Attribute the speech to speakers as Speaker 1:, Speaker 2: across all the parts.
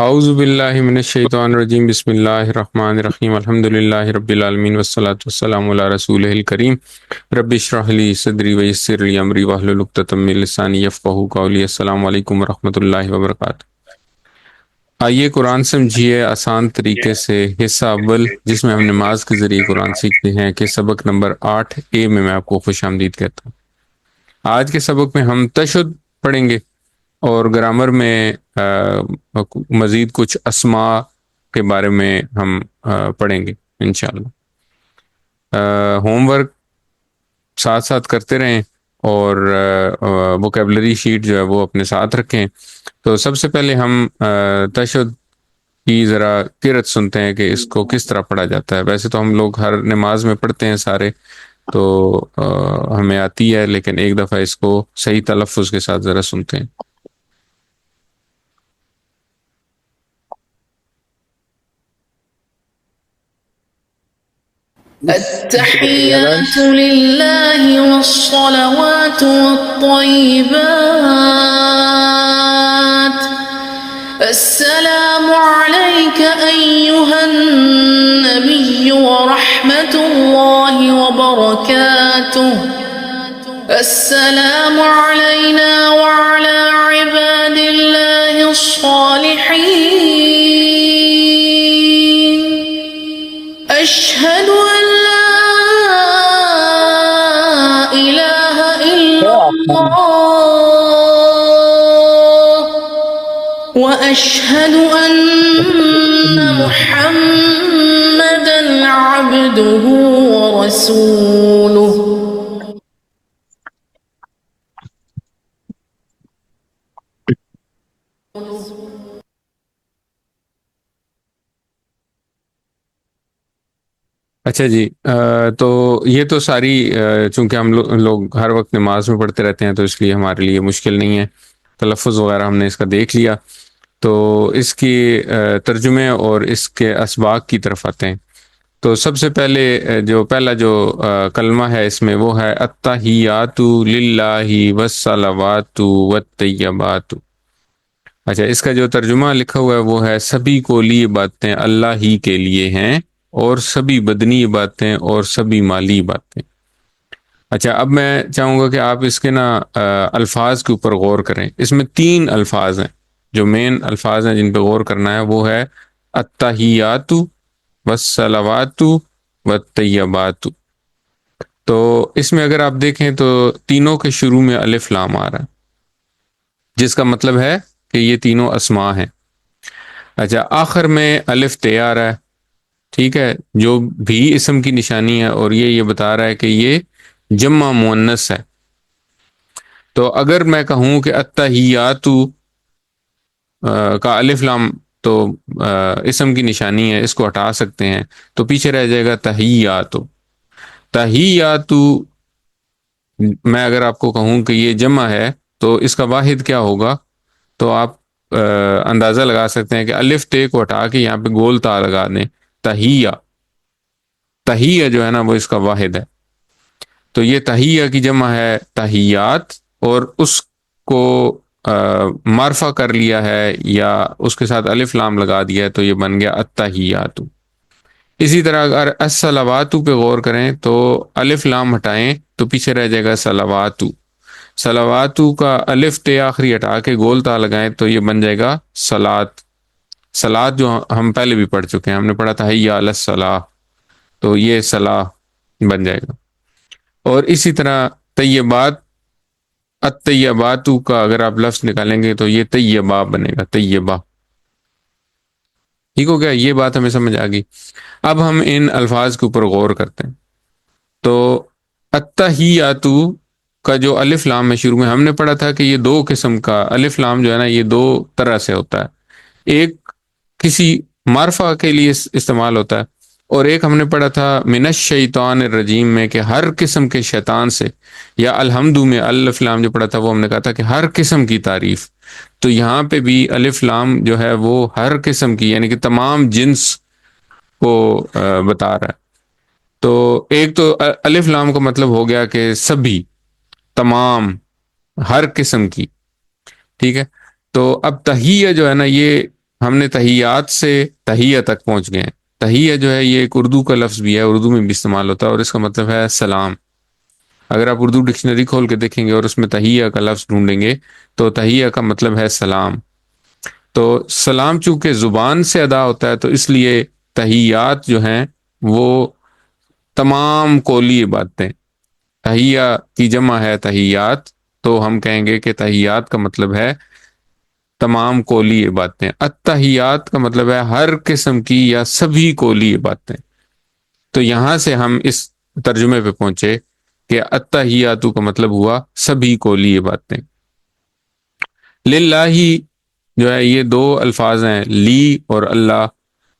Speaker 1: اعوذ باللہ من الشیطان الرجیم، بسم اللہ الرحمن الرحیم، الحمد للہ رب العالمین والصلاة والسلام علی رسولہ الکریم، رب اشرح لی صدری ویسر لی امری واحلل عقدۃ من لسانی یفقہوا قولی۔ السلام علیکم ورحمۃ اللہ وبرکاتہ۔ آئیے قرآن سمجھیے آسان طریقے سے، حصہ اول جس میں ہم نماز کے ذریعے قرآن سیکھتے ہیں کہ سبق نمبر 8A میں آپ کو خوش آمدید کہتا ہوں۔ آج کے سبق میں ہم تشہد پڑھیں گے اور گرامر میں مزید کچھ اسماء کے بارے میں ہم پڑھیں گے انشاءاللہ۔ ہوم ورک ساتھ ساتھ کرتے رہیں اور ووکیبلری شیٹ جو ہے وہ اپنے ساتھ رکھیں۔ تو سب سے پہلے ہم تشہد کی ذرا قرأت سنتے ہیں کہ اس کو کس طرح پڑھا جاتا ہے۔ ویسے تو ہم لوگ ہر نماز میں پڑھتے ہیں سارے، تو ہمیں آتی ہے، لیکن ایک دفعہ اس کو صحیح تلفظ کے ساتھ ذرا سنتے ہیں۔
Speaker 2: التحيات لله والصلوات والطيبات السلام عليك أيها النبي ورحمة الله وبركاته السلام علينا وعلى عباد الله الصالحين أشهد أن لا إله إلا الله وأشهد أن محمدًا عبده ورسوله
Speaker 1: اچھا جی، تو یہ تو ساری چونکہ ہم لوگ ہر وقت نماز میں پڑھتے رہتے ہیں تو اس لیے ہمارے لیے مشکل نہیں ہے، تلفظ وغیرہ ہم نے اس کا دیکھ لیا۔ تو اس کی ترجمے اور اس کے اسباق کی طرف آتے ہیں۔ تو سب سے پہلے پہلا جو کلمہ ہے اس میں وہ ہے التحیات للہ والصلوات والطیبات۔ اچھا، اس کا جو ترجمہ لکھا ہوا ہے وہ ہے سبھی قولی باتیں اللہ ہی کے لیے ہیں اور سبھی بدنی باتیں اور سبھی مالی باتیں۔ اچھا، اب میں چاہوں گا کہ آپ اس کے الفاظ کے اوپر غور کریں۔ اس میں 3 الفاظ ہیں جو مین الفاظ ہیں جن پہ غور کرنا ہے، وہ ہے التحیات والصلوات والطیبات۔ تو اس میں اگر آپ دیکھیں تو تینوں کے شروع میں الف لام آ رہا ہے، جس کا مطلب ہے کہ یہ تینوں اسماء ہیں۔ اچھا، آخر میں الف تے آ رہا ہے، ٹھیک ہے، جو بھی اسم کی نشانی ہے، اور یہ بتا رہا ہے کہ یہ جمع مؤنث ہے۔ تو اگر میں کہوں کہ التحیات کا الف لام تو اسم کی نشانی ہے، اس کو ہٹا سکتے ہیں، تو پیچھے رہ جائے گا تحیات۔ تحیات میں اگر آپ کو کہوں کہ یہ جمع ہے تو اس کا واحد کیا ہوگا، تو آپ اندازہ لگا سکتے ہیں کہ الف تے کو ہٹا کے یہاں پہ گول تا لگا دیں، تحیہ۔ تحیہ جو ہے نا وہ اس کا واحد ہے، تو یہ تحیہ کی جمع ہے تحیات، اور اس کو معرفہ کر لیا ہے یا اس کے ساتھ الف لام لگا دیا ہے تو یہ بن گیا التحیات۔ اسی طرح اگر الصلوات پہ غور کریں تو الف لام ہٹائیں تو پیچھے رہ جائے گا صلوات۔ صلوات کا الف تے آخری ہٹا کے گول تا لگائیں تو یہ بن جائے گا صلات۔ صلات جو ہم پہلے بھی پڑھ چکے ہیں، ہم نے پڑھا تھا حی علی الصلاۃ، تو یہ صلاح بن جائے گا۔ اور اسی طرح طیبات، الطیبات کا اگر آپ لفظ نکالیں گے تو یہ طیبہ بنے گا، طیبہ۔ ٹھیک ہو گیا، یہ بات ہمیں سمجھ آ گئی۔ اب ہم ان الفاظ کے اوپر غور کرتے ہیں۔ تو التحیات کا جو الف لام ہے شروع میں ہم نے پڑھا تھا کہ یہ 2 قسم کا الف لام جو ہے نا یہ 2 طرح سے ہوتا ہے، ایک کسی معرفہ کے لیے استعمال ہوتا ہے، اور ایک ہم نے پڑھا تھا من الشیطان الرجیم میں کہ ہر قسم کے شیطان سے، یا الحمد میں الف لام جو پڑھا تھا وہ ہم نے کہا تھا کہ ہر قسم کی تعریف۔ تو یہاں پہ بھی الف لام جو ہے وہ ہر قسم کی، یعنی کہ تمام جنس کو بتا رہا ہے۔ تو ایک تو الف لام کا مطلب ہو گیا کہ سبھی، تمام، ہر قسم کی، ٹھیک ہے۔ تو اب تحیہ جو ہے نا یہ ہم نے تحیات سے تحیہ تک پہنچ گئے ہیں۔ تحیہ جو ہے یہ ایک اردو کا لفظ بھی ہے، اردو میں بھی استعمال ہوتا ہے، اور اس کا مطلب ہے سلام۔ اگر آپ اردو ڈکشنری کھول کے دیکھیں گے اور اس میں تحیہ کا لفظ ڈھونڈیں گے تو تحیہ کا مطلب ہے سلام۔ تو سلام چونکہ زبان سے ادا ہوتا ہے تو اس لیے تحیات جو ہیں وہ تمام قولی عبادتیں، تحیہ کی جمع ہے تحیات، تو ہم کہیں گے کہ تحیات کا مطلب ہے تمام قولی عبادتیں۔ التحیات کا مطلب ہے ہر قسم کی یا سبھی قولی عبادتیں۔ تو یہاں سے ہم اس ترجمے پہ پہنچے کہ التحیات کا مطلب ہوا سبھی قولی عبادتیں۔ للہ جو ہے یہ دو الفاظ ہیں، لی اور اللہ،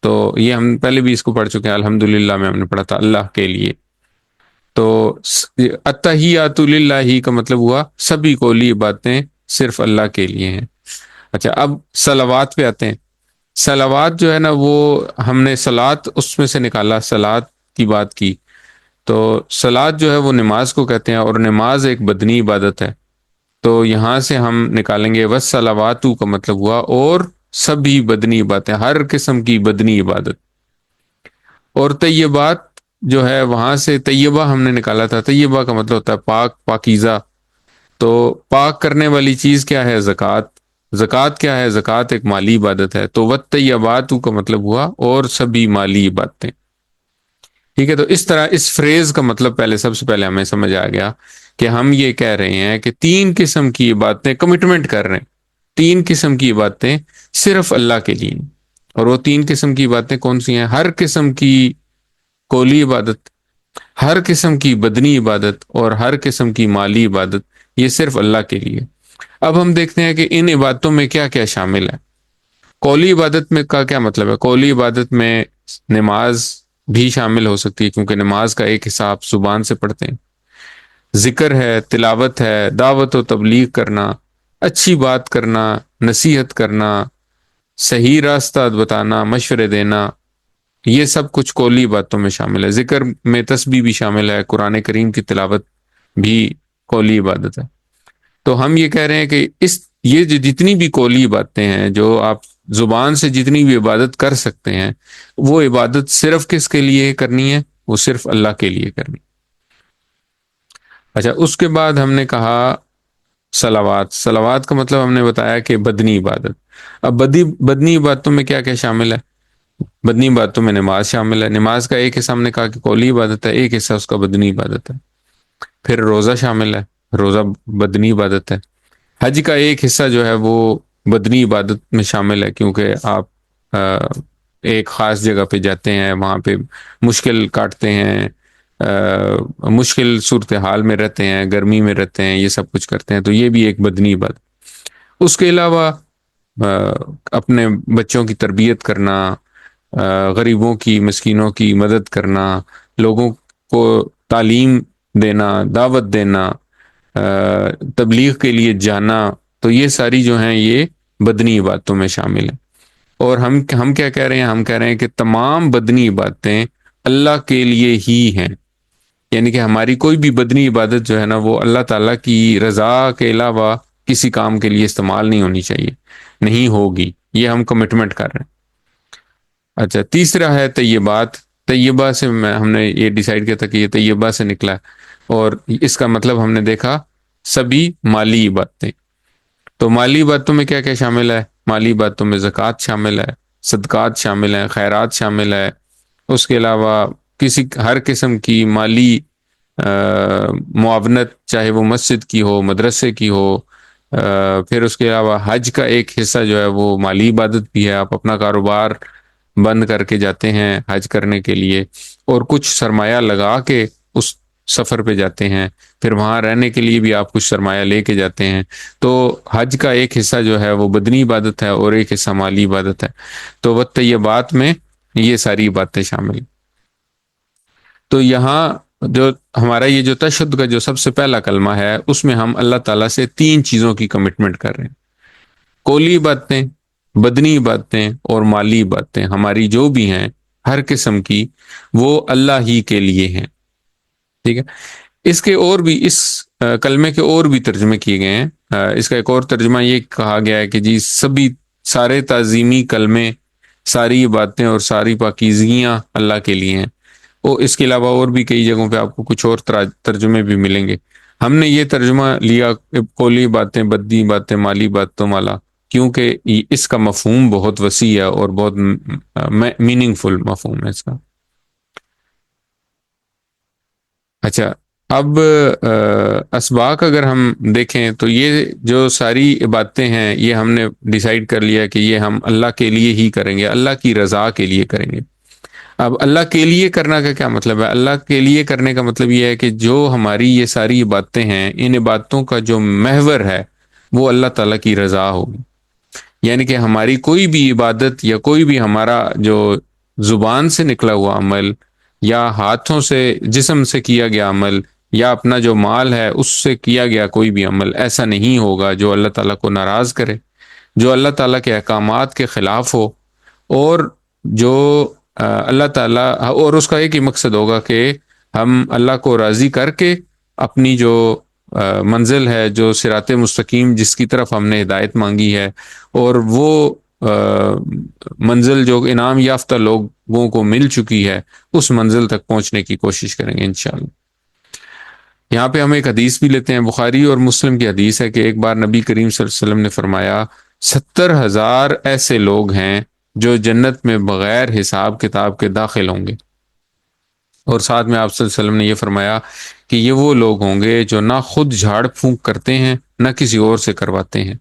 Speaker 1: تو یہ ہم پہلے بھی اس کو پڑھ چکے ہیں، الحمدللہ میں ہم نے پڑھا تھا اللہ کے لیے۔ تو التحیات للہ کا مطلب ہوا سبھی قولی عبادتیں صرف اللہ کے لیے ہیں۔ اچھا، اب صلوات پہ آتے ہیں۔ صلوات جو ہے نا وہ ہم نے صلات اس میں سے نکالا، صلات کی بات کی، تو صلات جو ہے وہ نماز کو کہتے ہیں، اور نماز ایک بدنی عبادت ہے۔ تو یہاں سے ہم نکالیں گے والصلوات کا مطلب ہوا اور سبھی بدنی عبادتیں، ہر قسم کی بدنی عبادت۔ اور طیبات جو ہے وہاں سے طیبہ ہم نے نکالا تھا، طیبہ کا مطلب ہوتا ہے پاک، پاکیزہ۔ تو پاک کرنے والی چیز کیا ہے؟ زکوٰۃ۔ زکوٰۃ کیا ہے؟ زکوٰۃ ایک مالی عبادت ہے۔ تو والطیبات کا مطلب ہوا اور سبھی مالی عبادتیں۔ ٹھیک ہے، تو اس طرح اس فریز کا مطلب پہلے سب سے پہلے ہمیں سمجھ آ گیا کہ ہم یہ کہہ رہے ہیں کہ تین قسم کی عبادتیں کمٹمنٹ کر رہے ہیں، تین قسم کی عبادتیں صرف اللہ کے لیے۔ اور وہ تین قسم کی عبادتیں کون سی ہیں؟ ہر قسم کی قولی عبادت، ہر قسم کی بدنی عبادت، اور ہر قسم کی مالی عبادت، یہ صرف اللہ کے لیے۔ اب ہم دیکھتے ہیں کہ ان عبادتوں میں کیا کیا شامل ہے۔ قولی عبادت میں کا کیا مطلب ہے؟ قولی عبادت میں نماز بھی شامل ہو سکتی ہے، کیونکہ نماز کا ایک حصہ آپ زبان سے پڑھتے ہیں۔ ذکر ہے، تلاوت ہے، دعوت و تبلیغ کرنا، اچھی بات کرنا، نصیحت کرنا، صحیح راستہ بتانا، مشورے دینا، یہ سب کچھ قولی باتوں میں شامل ہے۔ ذکر میں تسبیح بھی شامل ہے، قرآن کریم کی تلاوت بھی قولی عبادت ہے۔ تو ہم یہ کہہ رہے ہیں کہ یہ جو جتنی بھی قولی باتیں ہیں، جو آپ زبان سے جتنی بھی عبادت کر سکتے ہیں، وہ عبادت صرف کس کے لیے کرنی ہے؟ وہ صرف اللہ کے لیے کرنی۔ اچھا، اس کے بعد ہم نے کہا صلوات۔ صلوات کا مطلب ہم نے بتایا کہ بدنی عبادت۔ اب بدنی عبادتوں میں کیا کیا شامل ہے؟ بدنی عبادتوں میں نماز شامل ہے۔ نماز کا ایک حصہ ہم نے کہا کہ قولی عبادت ہے، ایک حصہ اس کا بدنی عبادت ہے۔ پھر روزہ شامل ہے، روزہ بدنی عبادت ہے۔ حج کا ایک حصہ جو ہے وہ بدنی عبادت میں شامل ہے، کیونکہ آپ ایک خاص جگہ پہ جاتے ہیں، وہاں پہ مشکل کاٹتے ہیں، مشکل صورتحال میں رہتے ہیں، گرمی میں رہتے ہیں، یہ سب کچھ کرتے ہیں، تو یہ بھی ایک بدنی عبادت۔ اس کے علاوہ اپنے بچوں کی تربیت کرنا، غریبوں کی، مسکینوں کی مدد کرنا، لوگوں کو تعلیم دینا، دعوت دینا، تبلیغ کے لیے جانا، تو یہ ساری جو ہیں یہ بدنی عبادتوں میں شامل ہیں۔ اور ہم کیا کہہ رہے ہیں؟ ہم کہہ رہے ہیں کہ تمام بدنی عبادتیں اللہ کے لیے ہی ہیں، یعنی کہ ہماری کوئی بھی بدنی عبادت جو ہے نا وہ اللہ تعالیٰ کی رضا کے علاوہ کسی کام کے لیے استعمال نہیں ہونی چاہیے، نہیں ہوگی، یہ ہم کمٹمنٹ کر رہے ہیں۔ اچھا، تیسرا ہے طیبات۔ طیبہ سے ہم نے یہ ڈیسائیڈ کیا تھا کہ یہ طیبہ سے نکلا ہے، اور اس کا مطلب ہم نے دیکھا سبھی مالی عبادتیں۔ تو مالی عبادتوں میں کیا کیا شامل ہے؟ مالی عبادتوں میں زکوٰۃ شامل ہے، صدقات شامل ہیں، خیرات شامل ہے۔ اس کے علاوہ ہر قسم کی مالی معاونت، چاہے وہ مسجد کی ہو، مدرسے کی ہو۔ پھر اس کے علاوہ حج کا ایک حصہ جو ہے وہ مالی عبادت بھی ہے، آپ اپنا کاروبار بند کر کے جاتے ہیں حج کرنے کے لیے، اور کچھ سرمایہ لگا کے اس سفر پہ جاتے ہیں، پھر وہاں رہنے کے لیے بھی آپ کچھ سرمایہ لے کے جاتے ہیں۔ تو حج کا ایک حصہ جو ہے وہ بدنی عبادت ہے اور ایک حصہ مالی عبادت ہے۔ تو والطیبات میں یہ ساری باتیں شامل ہیں۔ تو یہاں جو ہمارا یہ جو تشہد کا جو سب سے پہلا کلمہ ہے، اس میں ہم اللہ تعالیٰ سے تین چیزوں کی کمٹمنٹ کر رہے ہیں: قولی باتیں، بدنی باتیں، اور مالی باتیں، ہماری جو بھی ہیں ہر قسم کی، وہ اللہ ہی کے لیے ہیں۔ ٹھیک ہے، اس کے اور بھی، اس کلمے کے اور بھی ترجمے کیے گئے ہیں۔ اس کا ایک اور ترجمہ یہ کہا گیا ہے کہ جی سبھی سارے تعظیمی کلمے، ساری باتیں اور ساری پاکیزگیاں اللہ کے لیے ہیں۔ اس کے علاوہ اور بھی کئی جگہوں پہ آپ کو کچھ اور ترجمے بھی ملیں گے۔ ہم نے یہ ترجمہ لیا کہ قولی باتیں، بدی باتیں، مالی باتوں مالا، کیونکہ اس کا مفہوم بہت وسیع ہے اور بہت میننگ فل مفہوم ہے اس کا۔ اچھا، اب اسباق اگر ہم دیکھیں تو یہ جو ساری باتیں ہیں یہ ہم نے ڈیسائیڈ کر لیا کہ یہ ہم اللہ کے لیے ہی کریں گے، اللہ کی رضا کے لیے کریں گے۔ اب اللہ کے لیے کرنا کا کیا مطلب ہے؟ اللہ کے لیے کرنے کا مطلب یہ ہے کہ جو ہماری یہ ساری باتیں ہیں، ان باتوں کا جو محور ہے وہ اللہ تعالیٰ کی رضا ہوگی۔ یعنی کہ ہماری کوئی بھی عبادت یا کوئی بھی ہمارا جو زبان سے نکلا ہوا عمل یا ہاتھوں سے، جسم سے کیا گیا عمل یا اپنا جو مال ہے اس سے کیا گیا کوئی بھی عمل ایسا نہیں ہوگا جو اللہ تعالیٰ کو ناراض کرے، جو اللہ تعالیٰ کے احکامات کے خلاف ہو، اور جو اللہ تعالیٰ، اور اس کا ایک ہی مقصد ہوگا کہ ہم اللہ کو راضی کر کے اپنی جو منزل ہے، جو صراط مستقیم جس کی طرف ہم نے ہدایت مانگی ہے، اور وہ منزل جو انعام یافتہ لوگوں کو مل چکی ہے، اس منزل تک پہنچنے کی کوشش کریں گے انشاءاللہ۔ یہاں پہ ہم ایک حدیث بھی لیتے ہیں، بخاری اور مسلم کی حدیث ہے کہ ایک بار نبی کریم صلی اللہ علیہ وسلم نے فرمایا 70,000 ایسے لوگ ہیں جو جنت میں بغیر حساب کتاب کے داخل ہوں گے، اور ساتھ میں آپ صلی اللہ علیہ وسلم نے یہ فرمایا کہ یہ وہ لوگ ہوں گے جو نہ خود جھاڑ پھونک کرتے ہیں، نہ کسی اور سے کرواتے ہیں،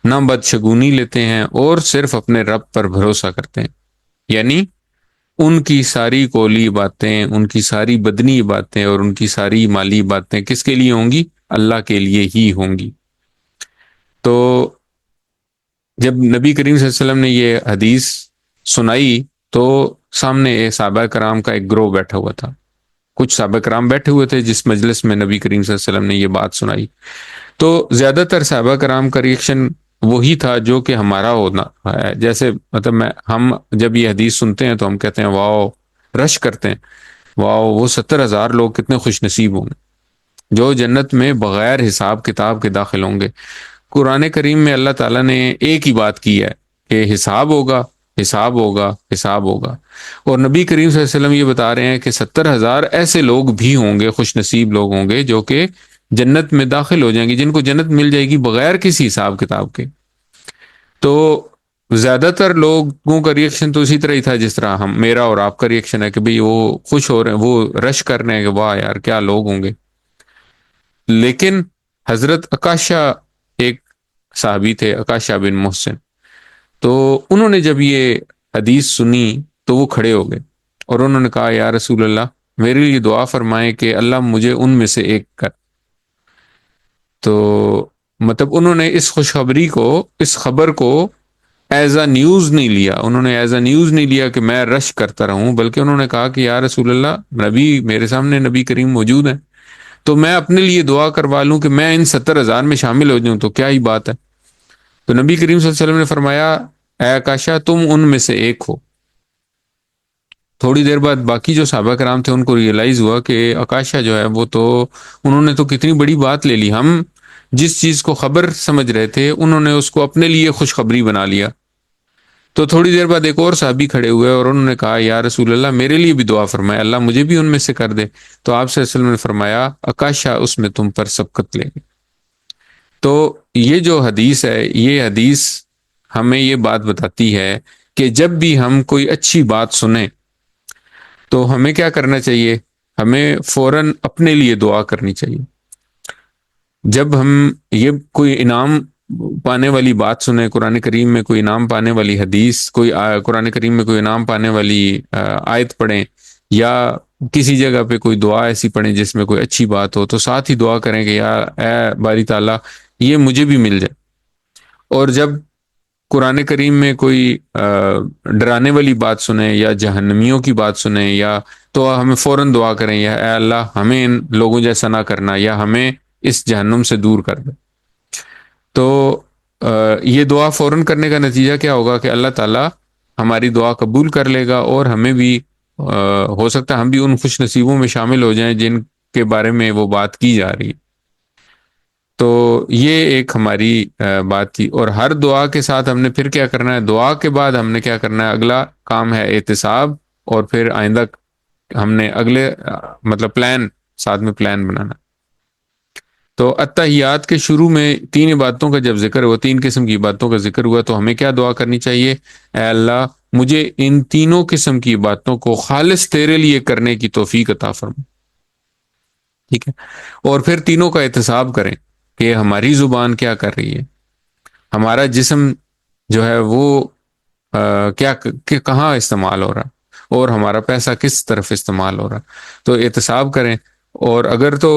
Speaker 1: نہ بدشگونی لیتے ہیں، اور صرف اپنے رب پر بھروسہ کرتے ہیں۔ یعنی ان کی ساری قولی باتیں، ان کی ساری بدنی باتیں اور ان کی ساری مالی باتیں کس کے لیے ہوں گی؟ اللہ کے لیے ہی ہوں گی۔ تو جب نبی کریم صلی اللہ علیہ وسلم نے یہ حدیث سنائی تو سامنے صحابہ کرام کا ایک گروہ بیٹھا ہوا تھا، کچھ صحابہ کرام بیٹھے ہوئے تھے جس مجلس میں نبی کریم صلی اللہ علیہ وسلم نے یہ بات سنائی۔ تو زیادہ تر صحابہ کرام کا ریئیکشن وہی تھا جو کہ ہمارا ہونا ہے، جیسے مطلب ہم جب یہ حدیث سنتے ہیں تو ہم کہتے ہیں واو، رش کرتے ہیں، واو وہ 70,000 لوگ کتنے خوش نصیب ہوں گے جو جنت میں بغیر حساب کتاب کے داخل ہوں گے۔ قرآن کریم میں اللہ تعالیٰ نے ایک ہی بات کی ہے کہ حساب ہوگا، حساب ہوگا، حساب ہوگا، اور نبی کریم صلی اللہ علیہ وسلم یہ بتا رہے ہیں کہ 70,000 ایسے لوگ بھی ہوں گے، خوش نصیب لوگ ہوں گے جو کہ جنت میں داخل ہو جائیں گے، جن کو جنت مل جائے گی بغیر کسی حساب کتاب کے۔ تو زیادہ تر لوگوں کا ریئیکشن تو اسی طرح ہی تھا جس طرح میرا اور آپ کا ریئیکشن ہے کہ بھئی وہ خوش ہو رہے ہیں، وہ رش کر رہے ہیں کہ واہ یار کیا لوگ ہوں گے۔ لیکن حضرت عکاشہ ایک صحابی تھے، عکاشہ بن محسن، تو انہوں نے جب یہ حدیث سنی تو وہ کھڑے ہو گئے اور انہوں نے کہا یا رسول اللہ میرے لیے دعا فرمائیں کہ اللہ مجھے ان میں سے ایک کر۔ تو مطلب انہوں نے اس خوشخبری کو، اس خبر کو ایز اے نیوز نہیں لیا، انہوں نے ایز اے نیوز نہیں لیا کہ میں رش کرتا رہوں، بلکہ انہوں نے کہا کہ یا رسول اللہ، نبی میرے سامنے نبی کریم موجود ہیں تو میں اپنے لیے دعا کروا لوں کہ میں ان 70,000 میں شامل ہو جاؤں تو کیا ہی بات ہے۔ تو نبی کریم صلی اللہ علیہ وسلم نے فرمایا اے عکاشہ تم ان میں سے ایک ہو۔ تھوڑی دیر بعد باقی جو صحابہ کرام تھے ان کو ریئلائز ہوا کہ عکاشہ جو ہے وہ تو، انہوں نے تو کتنی بڑی بات لے لی، ہم جس چیز کو خبر سمجھ رہے تھے انہوں نے اس کو اپنے لیے خوشخبری بنا لیا۔ تو تھوڑی دیر بعد ایک اور صحابی کھڑے ہوئے اور انہوں نے کہا یا رسول اللہ میرے لیے بھی دعا فرمائے، اللہ مجھے بھی ان میں سے کر دے۔ تو آپ صلی اللہ علیہ وسلم نے فرمایا عکاشہ اس میں تم پر سبقت لے گے۔ تو یہ جو حدیث ہے، یہ حدیث ہمیں یہ بات بتاتی ہے کہ جب بھی ہم کوئی اچھی بات سنیں تو ہمیں کیا کرنا چاہیے؟ ہمیں فوراً اپنے لیے دعا کرنی چاہیے۔ جب ہم یہ کوئی انعام پانے والی بات سنیں، قرآن کریم میں کوئی انعام پانے والی حدیث، کوئی قرآن کریم میں کوئی انعام پانے والی آیت پڑھیں، یا کسی جگہ پہ کوئی دعا ایسی پڑھیں جس میں کوئی اچھی بات ہو، تو ساتھ ہی دعا کریں کہ یا اے باری تعالیٰ یہ مجھے بھی مل جائے۔ اور جب قرآن کریم میں کوئی ڈرانے والی بات سنیں یا جہنمیوں کی بات سنیں، یا تو ہمیں فوراً دعا کریں یا اے اللہ ہمیں ان لوگوں جیسا نہ کرنا، یا ہمیں اس جہنم سے دور کر دے۔ تو یہ دعا فوراً کرنے کا نتیجہ کیا ہوگا کہ اللہ تعالیٰ ہماری دعا قبول کر لے گا، اور ہمیں بھی ہو سکتا ہے ہم بھی ان خوش نصیبوں میں شامل ہو جائیں جن کے بارے میں وہ بات کی جا رہی ہے۔ تو یہ ایک ہماری بات تھی. اور ہر دعا کے ساتھ ہم نے پھر کیا کرنا ہے، دعا کے بعد ہم نے کیا کرنا ہے، اگلا کام ہے احتساب، اور پھر آئندہ ہم نے اگلے مطلب پلان، ساتھ میں پلان بنانا. تو اتحیات کے شروع میں تین عبادتوں کا جب ذکر ہوا، تین قسم کی عبادتوں کا ذکر ہوا، تو ہمیں کیا دعا کرنی چاہیے؟ اے اللہ مجھے ان تینوں قسم کی عبادتوں کو خالص تیرے لیے کرنے کی توفیق عطا فرما. ٹھیک ہے. اور پھر تینوں کا احتساب کریں کہ ہماری زبان کیا کر رہی ہے، ہمارا جسم جو ہے وہ کیا کہاں استعمال ہو رہا، اور ہمارا پیسہ کس طرف استعمال ہو رہا. تو احتساب کریں، اور اگر تو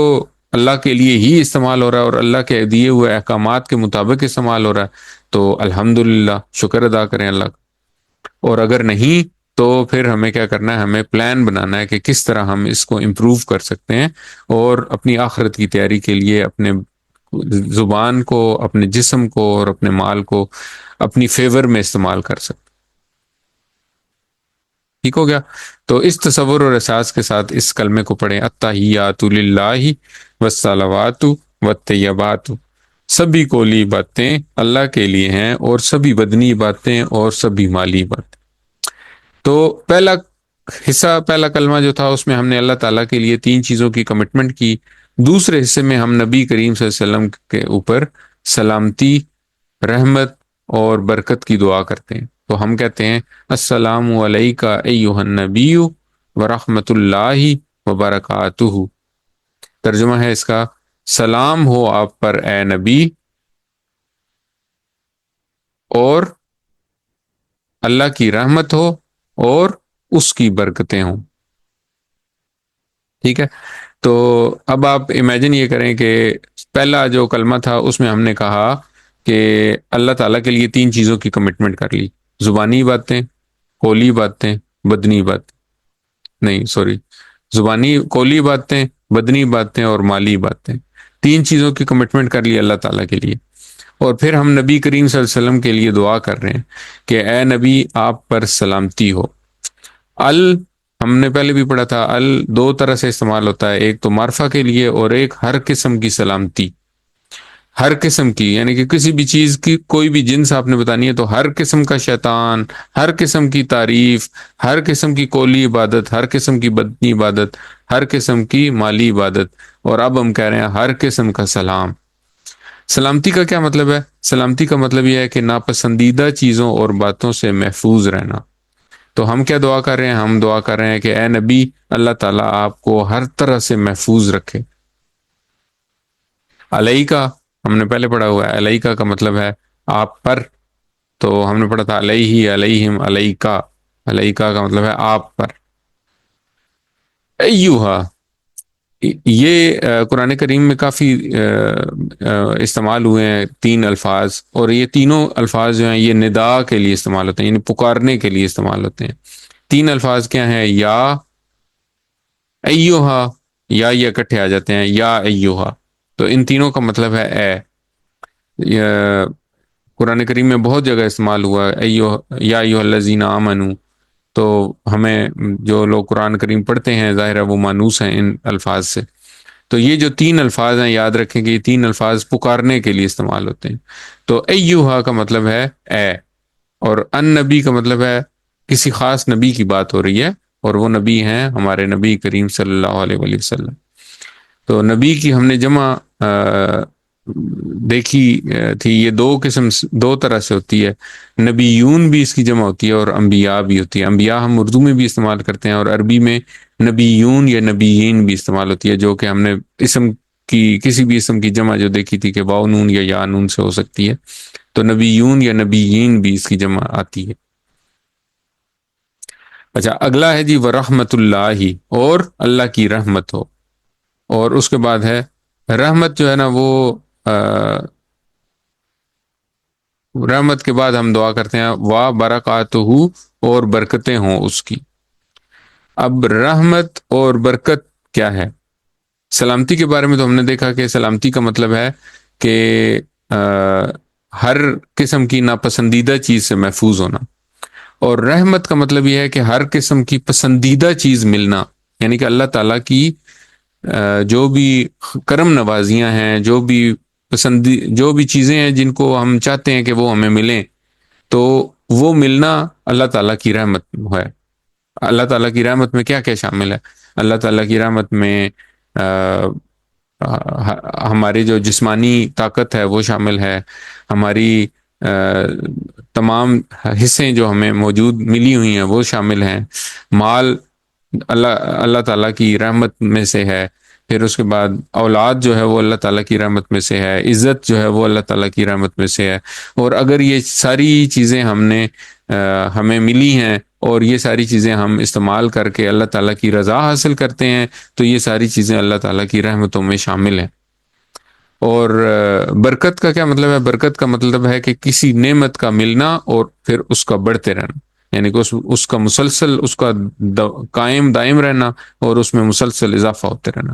Speaker 1: اللہ کے لیے ہی استعمال ہو رہا ہے اور اللہ کے دیے ہوئے احکامات کے مطابق استعمال ہو رہا ہے تو الحمدللہ شکر ادا کریں اللہ کا. اور اگر نہیں تو پھر ہمیں کیا کرنا ہے، ہمیں پلان بنانا ہے کہ کس طرح ہم اس کو امپروو کر سکتے ہیں، اور اپنی آخرت کی تیاری کے لیے اپنے زبان کو، اپنے جسم کو اور اپنے مال کو اپنی فیور میں استعمال کر سکتے. ٹھیک ہو گیا. تو اس تصور اور احساس کے ساتھ اس کلمے کو پڑھیں، التحیات للہ والصلوات والطیبات. سبھی قولی باتیں اللہ کے لیے ہیں، اور سبھی بدنی باتیں اور سبھی مالی باتیں. تو پہلا حصہ، پہلا کلمہ جو تھا، اس میں ہم نے اللہ تعالیٰ کے لیے تین چیزوں کی کمٹمنٹ کی. دوسرے حصے میں ہم نبی کریم صلی اللہ علیہ وسلم کے اوپر سلامتی، رحمت اور برکت کی دعا کرتے ہیں. تو ہم کہتے ہیں السلام علیکہ ایہا النبی ورحمۃ اللہ وبرکاتہ. ترجمہ ہے اس کا، سلام ہو آپ پر اے نبی، اور اللہ کی رحمت ہو اور اس کی برکتیں ہوں. ٹھیک ہے. تو اب آپ امیجن یہ کریں کہ پہلا جو کلمہ تھا اس میں ہم نے کہا کہ اللہ تعالیٰ کے لیے تین چیزوں کی کمٹمنٹ کر لی، زبانی باتیں، قولی باتیں، بدنی باتیں. نہیں سوری، زبانی، قولی باتیں، بدنی باتیں اور مالی باتیں. تین چیزوں کی کمٹمنٹ کر لی اللہ تعالیٰ کے لیے. اور پھر ہم نبی کریم صلی اللہ علیہ وسلم کے لیے دعا کر رہے ہیں کہ اے نبی آپ پر سلامتی ہو. ہم نے پہلے بھی پڑھا تھا، دو طرح سے استعمال ہوتا ہے، ایک تو معرفہ کے لیے اور ایک ہر قسم کی سلامتی. ہر قسم کی یعنی کہ کسی بھی چیز کی کوئی بھی جنس آپ نے بتانی ہے تو ہر قسم کا شیطان، ہر قسم کی تعریف، ہر قسم کی قولی عبادت، ہر قسم کی بدنی عبادت، ہر قسم کی مالی عبادت. اور اب ہم کہہ رہے ہیں ہر قسم کا سلام. سلامتی کا کیا مطلب ہے؟ سلامتی کا مطلب یہ ہے کہ ناپسندیدہ چیزوں اور باتوں سے محفوظ رہنا. تو ہم کیا دعا کر رہے ہیں؟ ہم دعا کر رہے ہیں کہ اے نبی اللہ تعالیٰ آپ کو ہر طرح سے محفوظ رکھے. علیکہ ہم نے پہلے پڑھا ہوا ہے، علیکہ کا مطلب ہے آپ پر. تو ہم نے پڑھا تھا علیہ، علیہم، علیکہ. علیکہ کا مطلب ہے آپ پر. ایوہا، یہ قرآن کریم میں کافی استعمال ہوئے ہیں تین الفاظ، اور یہ تینوں الفاظ جو ہیں یہ ندا کے لیے استعمال ہوتے ہیں، یعنی پکارنے کے لیے استعمال ہوتے ہیں. تین الفاظ کیا ہیں؟ یا، ایوہا، یا یہ اکٹھے آ جاتے ہیں، یا ایوہا. تو ان تینوں کا مطلب ہے اے. قرآن کریم میں بہت جگہ استعمال ہوا ہے یا ایوہ الذین آمنوا. تو ہمیں جو لوگ قرآن کریم پڑھتے ہیں ظاہر ہے وہ مانوس ہیں ان الفاظ سے. تو یہ جو تین الفاظ ہیں یاد رکھیں کہ یہ تین الفاظ پکارنے کے لیے استعمال ہوتے ہیں. تو ایوہا کا مطلب ہے اے، اور ان نبی کا مطلب ہے کسی خاص نبی کی بات ہو رہی ہے، اور وہ نبی ہیں ہمارے نبی کریم صلی اللہ علیہ وآلہ وسلم. تو نبی کی ہم نے جمع دیکھی تھی، یہ دو قسم، دو طرح سے ہوتی ہے. نبیون بھی اس کی جمع ہوتی ہے اور انبیاء بھی ہوتی ہے. انبیاء ہم اردو میں بھی استعمال کرتے ہیں، اور عربی میں نبیون یا نبیین بھی استعمال ہوتی ہے، جو کہ ہم نے اسم کی کسی بھی اسم کی جمع جو دیکھی تھی کہ واو نون یا یا نون سے ہو سکتی ہے. تو نبیون یا نبیین بھی اس کی جمع آتی ہے. اچھا اگلا ہے جی ورحمت اللہ، اور اللہ کی رحمت ہو. اور اس کے بعد ہے رحمت جو ہے نا وہ رحمت کے بعد ہم دعا کرتے ہیں وا برکاتہ، اور برکتیں ہوں اس کی. اب رحمت اور برکت کیا ہے؟ سلامتی کے بارے میں تو ہم نے دیکھا کہ سلامتی کا مطلب ہے کہ ہر قسم کی ناپسندیدہ چیز سے محفوظ ہونا. اور رحمت کا مطلب یہ ہے کہ ہر قسم کی پسندیدہ چیز ملنا، یعنی کہ اللہ تعالیٰ کی جو بھی کرم نوازیاں ہیں، جو بھی جو بھی چیزیں ہیں جن کو ہم چاہتے ہیں کہ وہ ہمیں ملیں، تو وہ ملنا اللہ تعالیٰ کی رحمت ہے۔ اللہ تعالیٰ کی رحمت میں کیا کیا شامل ہے؟ اللہ تعالیٰ کی رحمت میں ہماری جو جسمانی طاقت ہے وہ شامل ہے، ہماری تمام حصے جو ہمیں موجود ملی ہوئی ہیں وہ شامل ہیں، مال اللہ تعالیٰ کی رحمت میں سے ہے، پھر اس کے بعد اولاد جو ہے وہ اللہ تعالیٰ کی رحمت میں سے ہے، عزت جو ہے وہ اللہ تعالیٰ کی رحمت میں سے ہے۔ اور اگر یہ ساری چیزیں ہمیں ملی ہیں اور یہ ساری چیزیں ہم استعمال کر کے اللہ تعالیٰ کی رضا حاصل کرتے ہیں، تو یہ ساری چیزیں اللہ تعالیٰ کی رحمتوں میں شامل ہیں۔ اور برکت کا کیا مطلب ہے؟ برکت کا مطلب ہے کہ کسی نعمت کا ملنا اور پھر اس کا بڑھتے رہنا، یعنی کہ اس کا مسلسل، اس کا قائم دائم رہنا اور اس میں مسلسل اضافہ ہوتے رہنا۔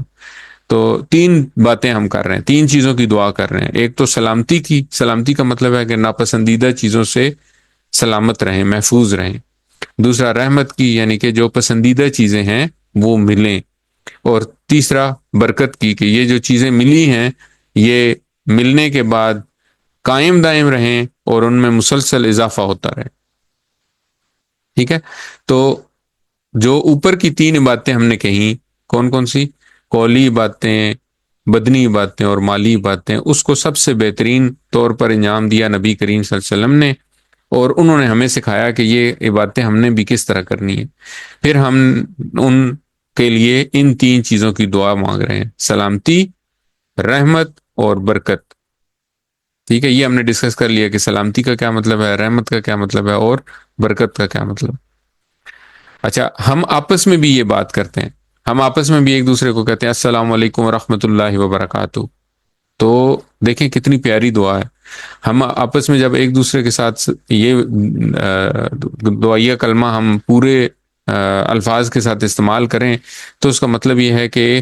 Speaker 1: تو تین باتیں ہم کر رہے ہیں، تین چیزوں کی دعا کر رہے ہیں۔ ایک تو سلامتی کی، سلامتی کا مطلب ہے کہ ناپسندیدہ چیزوں سے سلامت رہیں، محفوظ رہیں۔ دوسرا رحمت کی، یعنی کہ جو پسندیدہ چیزیں ہیں وہ ملیں۔ اور تیسرا برکت کی، کہ یہ جو چیزیں ملی ہیں یہ ملنے کے بعد قائم دائم رہیں اور ان میں مسلسل اضافہ ہوتا رہے۔ ٹھیک ہے؟ تو جو اوپر کی تین باتیں ہم نے کہیں، کون کون سی؟ قولی باتیں، بدنی باتیں اور مالی باتیں، اس کو سب سے بہترین طور پر انجام دیا نبی کریم صلی اللہ علیہ وسلم نے، اور انہوں نے ہمیں سکھایا کہ یہ باتیں ہم نے بھی کس طرح کرنی ہے۔ پھر ہم ان کے لیے ان تین چیزوں کی دعا مانگ رہے ہیں: سلامتی، رحمت اور برکت۔ ٹھیک ہے، یہ ہم نے ڈسکس کر لیا کہ سلامتی کا کیا مطلب ہے، رحمت کا کیا مطلب ہے، اور برکت کا کیا مطلب۔ اچھا، ہم آپس میں بھی یہ بات کرتے ہیں، ہم آپس میں بھی ایک دوسرے کو کہتے ہیں السلام علیکم ورحمۃ اللہ وبرکاتہ۔ تو دیکھیں کتنی پیاری دعا ہے۔ ہم آپس میں جب ایک دوسرے کے ساتھ یہ دعائیہ کلمہ ہم پورے الفاظ کے ساتھ استعمال کریں، تو اس کا مطلب یہ ہے کہ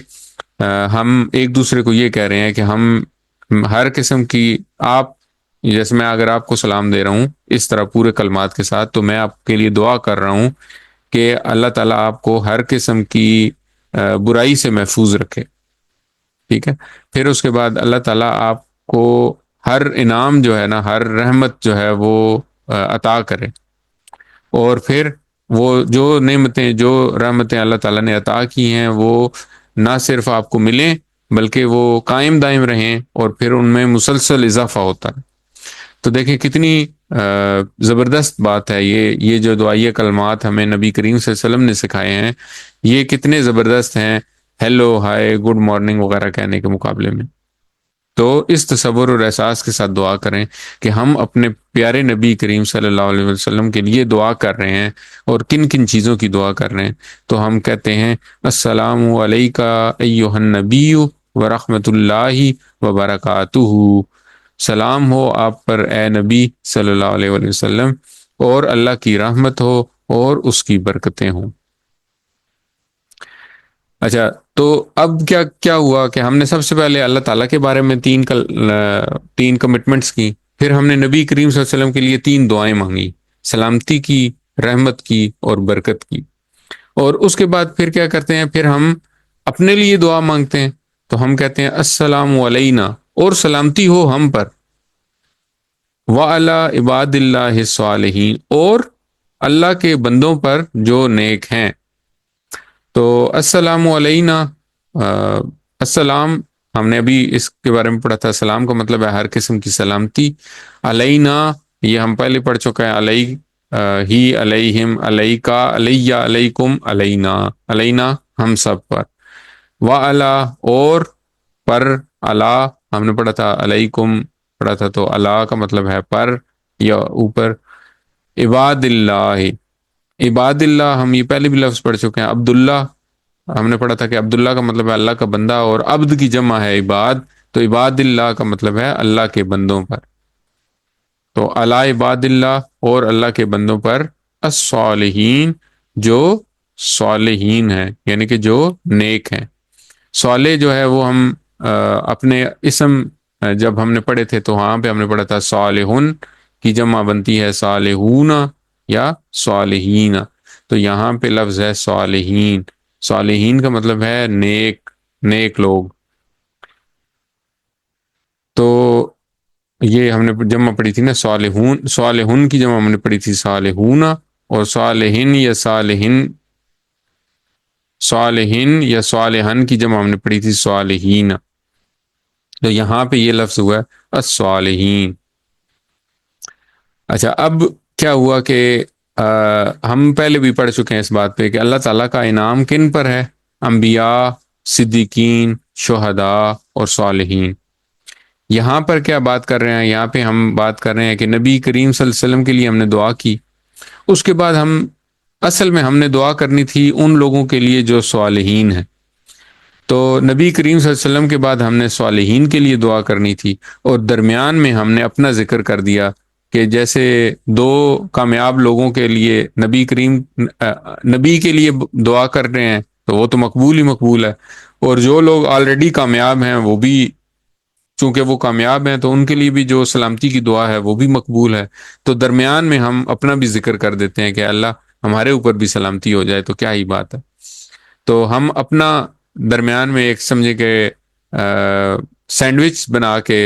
Speaker 1: ہم ایک دوسرے کو یہ کہہ رہے ہیں کہ ہم ہر قسم کی، آپ جیسے میں اگر آپ کو سلام دے رہا ہوں اس طرح پورے کلمات کے ساتھ، تو میں آپ کے لیے دعا کر رہا ہوں کہ اللہ تعالیٰ آپ کو ہر قسم کی برائی سے محفوظ رکھے۔ ٹھیک ہے، پھر اس کے بعد اللہ تعالیٰ آپ کو ہر انعام جو ہے نا، ہر رحمت جو ہے وہ عطا کرے، اور پھر وہ جو نعمتیں، جو رحمتیں اللہ تعالیٰ نے عطا کی ہیں وہ نہ صرف آپ کو ملیں بلکہ وہ قائم دائم رہیں اور پھر ان میں مسلسل اضافہ ہوتا ہے۔ تو دیکھیں کتنی زبردست بات ہے یہ جو دعائیہ کلمات ہمیں نبی کریم صلی اللہ علیہ وسلم نے سکھائے ہیں، یہ کتنے زبردست ہیں ہیلو، ہائے، گڈ مارننگ وغیرہ کہنے کے مقابلے میں۔ تو اس تصور اور احساس کے ساتھ دعا کریں کہ ہم اپنے پیارے نبی کریم صلی اللہ علیہ وسلم کے لیے دعا کر رہے ہیں، اور کن کن چیزوں کی دعا کر رہے ہیں۔ تو ہم کہتے ہیں السلام علیکہ ایھا النبی ورحمۃ اللہ وبرکاتہ، سلام ہو آپ پر اے نبی صلی اللہ علیہ وسلم، اور اللہ کی رحمت ہو اور اس کی برکتیں ہوں۔ اچھا، تو اب کیا ہوا کہ ہم نے سب سے پہلے اللہ تعالیٰ کے بارے میں تین کمٹمنٹس کی، پھر ہم نے نبی کریم صلی اللہ علیہ وسلم کے لیے تین دعائیں مانگی، سلامتی کی، رحمت کی اور برکت کی۔ اور اس کے بعد پھر کیا کرتے ہیں؟ پھر ہم اپنے لیے دعا مانگتے ہیں، تو ہم کہتے ہیں السلام علینا، اور سلامتی ہو ہم پر، وعلی عباد اللہ الصالحین، اور اللہ کے بندوں پر جو نیک ہیں۔ تو السلام علینا، السلام ہم نے ابھی اس کے بارے میں پڑھا تھا، سلام کا مطلب ہے ہر قسم کی سلامتی۔ علینا یہ ہم پہلے پڑھ چکے ہیں، علی ہی، علیہم، علیکا، علیہ، علیکم، علینا، علینا ہم سب پر، وعلا اور پر، علا ہم نے پڑھا تھا، علیکم پڑھا تھا تو علا کا مطلب ہے پر یا اوپر، عباد اللہ، عباد اللہ ہم یہ پہلے بھی لفظ پڑھ چکے ہیں، عبداللہ ہم نے پڑھا تھا کہ عبداللہ کا مطلب ہے اللہ کا بندہ، اور عبد کی جمع ہے عباد، تو عباد اللہ کا مطلب ہے اللہ کے بندوں پر۔ تو علی عباد اللہ، اور اللہ کے بندوں پر، الصالحین جو صالحین ہیں، یعنی کہ جو نیک ہیں۔ صالح جو ہے وہ ہم اپنے اسم جب ہم نے پڑھے تھے تو وہاں پہ ہم نے پڑھا تھا صالحن کی جمع بنتی ہے صالحون یا صالحین، تو یہاں پہ لفظ ہے صالحین۔ صالحین کا مطلب ہے نیک لوگ۔ تو یہ ہم نے جمع پڑھی تھی نا صالحون، صالحون کی جمع ہم نے پڑھی تھی صالحون، اور صالحین یا صالحین، صالحین یا صالحن کی جمع ہم نے پڑھی تھی صالحین. تو یہاں پہ یہ لفظ ہوا ہے الصالحین. اچھا، اب کیا ہوا کہ ہم پہلے بھی پڑھ چکے ہیں اس بات پہ کہ اللہ تعالیٰ کا انعام کن پر ہے؟ انبیاء، صدیقین، شہداء اور صالحین. یہاں پر کیا بات کر رہے ہیں؟ یہاں پہ ہم بات کر رہے ہیں کہ نبی کریم صلی اللہ علیہ وسلم کے لیے ہم نے دعا کی، اس کے بعد اصل میں ہم نے دعا کرنی تھی ان لوگوں کے لیے جو صالحین ہیں. تو نبی کریم صلی اللہ علیہ وسلم کے بعد ہم نے صالحین کے لیے دعا کرنی تھی، اور درمیان میں ہم نے اپنا ذکر کر دیا کہ جیسے دو کامیاب لوگوں کے لیے نبی کے لیے دعا کر رہے ہیں تو وہ تو مقبول ہی مقبول ہے، اور جو لوگ آلریڈی کامیاب ہیں وہ بھی چونکہ وہ کامیاب ہیں تو ان کے لیے بھی جو سلامتی کی دعا ہے وہ بھی مقبول ہے. تو درمیان میں ہم اپنا بھی ذکر کر دیتے ہیں کہ اللہ ہمارے اوپر بھی سلامتی ہو جائے، تو کیا ہی بات ہے. تو ہم اپنا درمیان میں ایک سمجھے کہ سینڈوچ بنا کے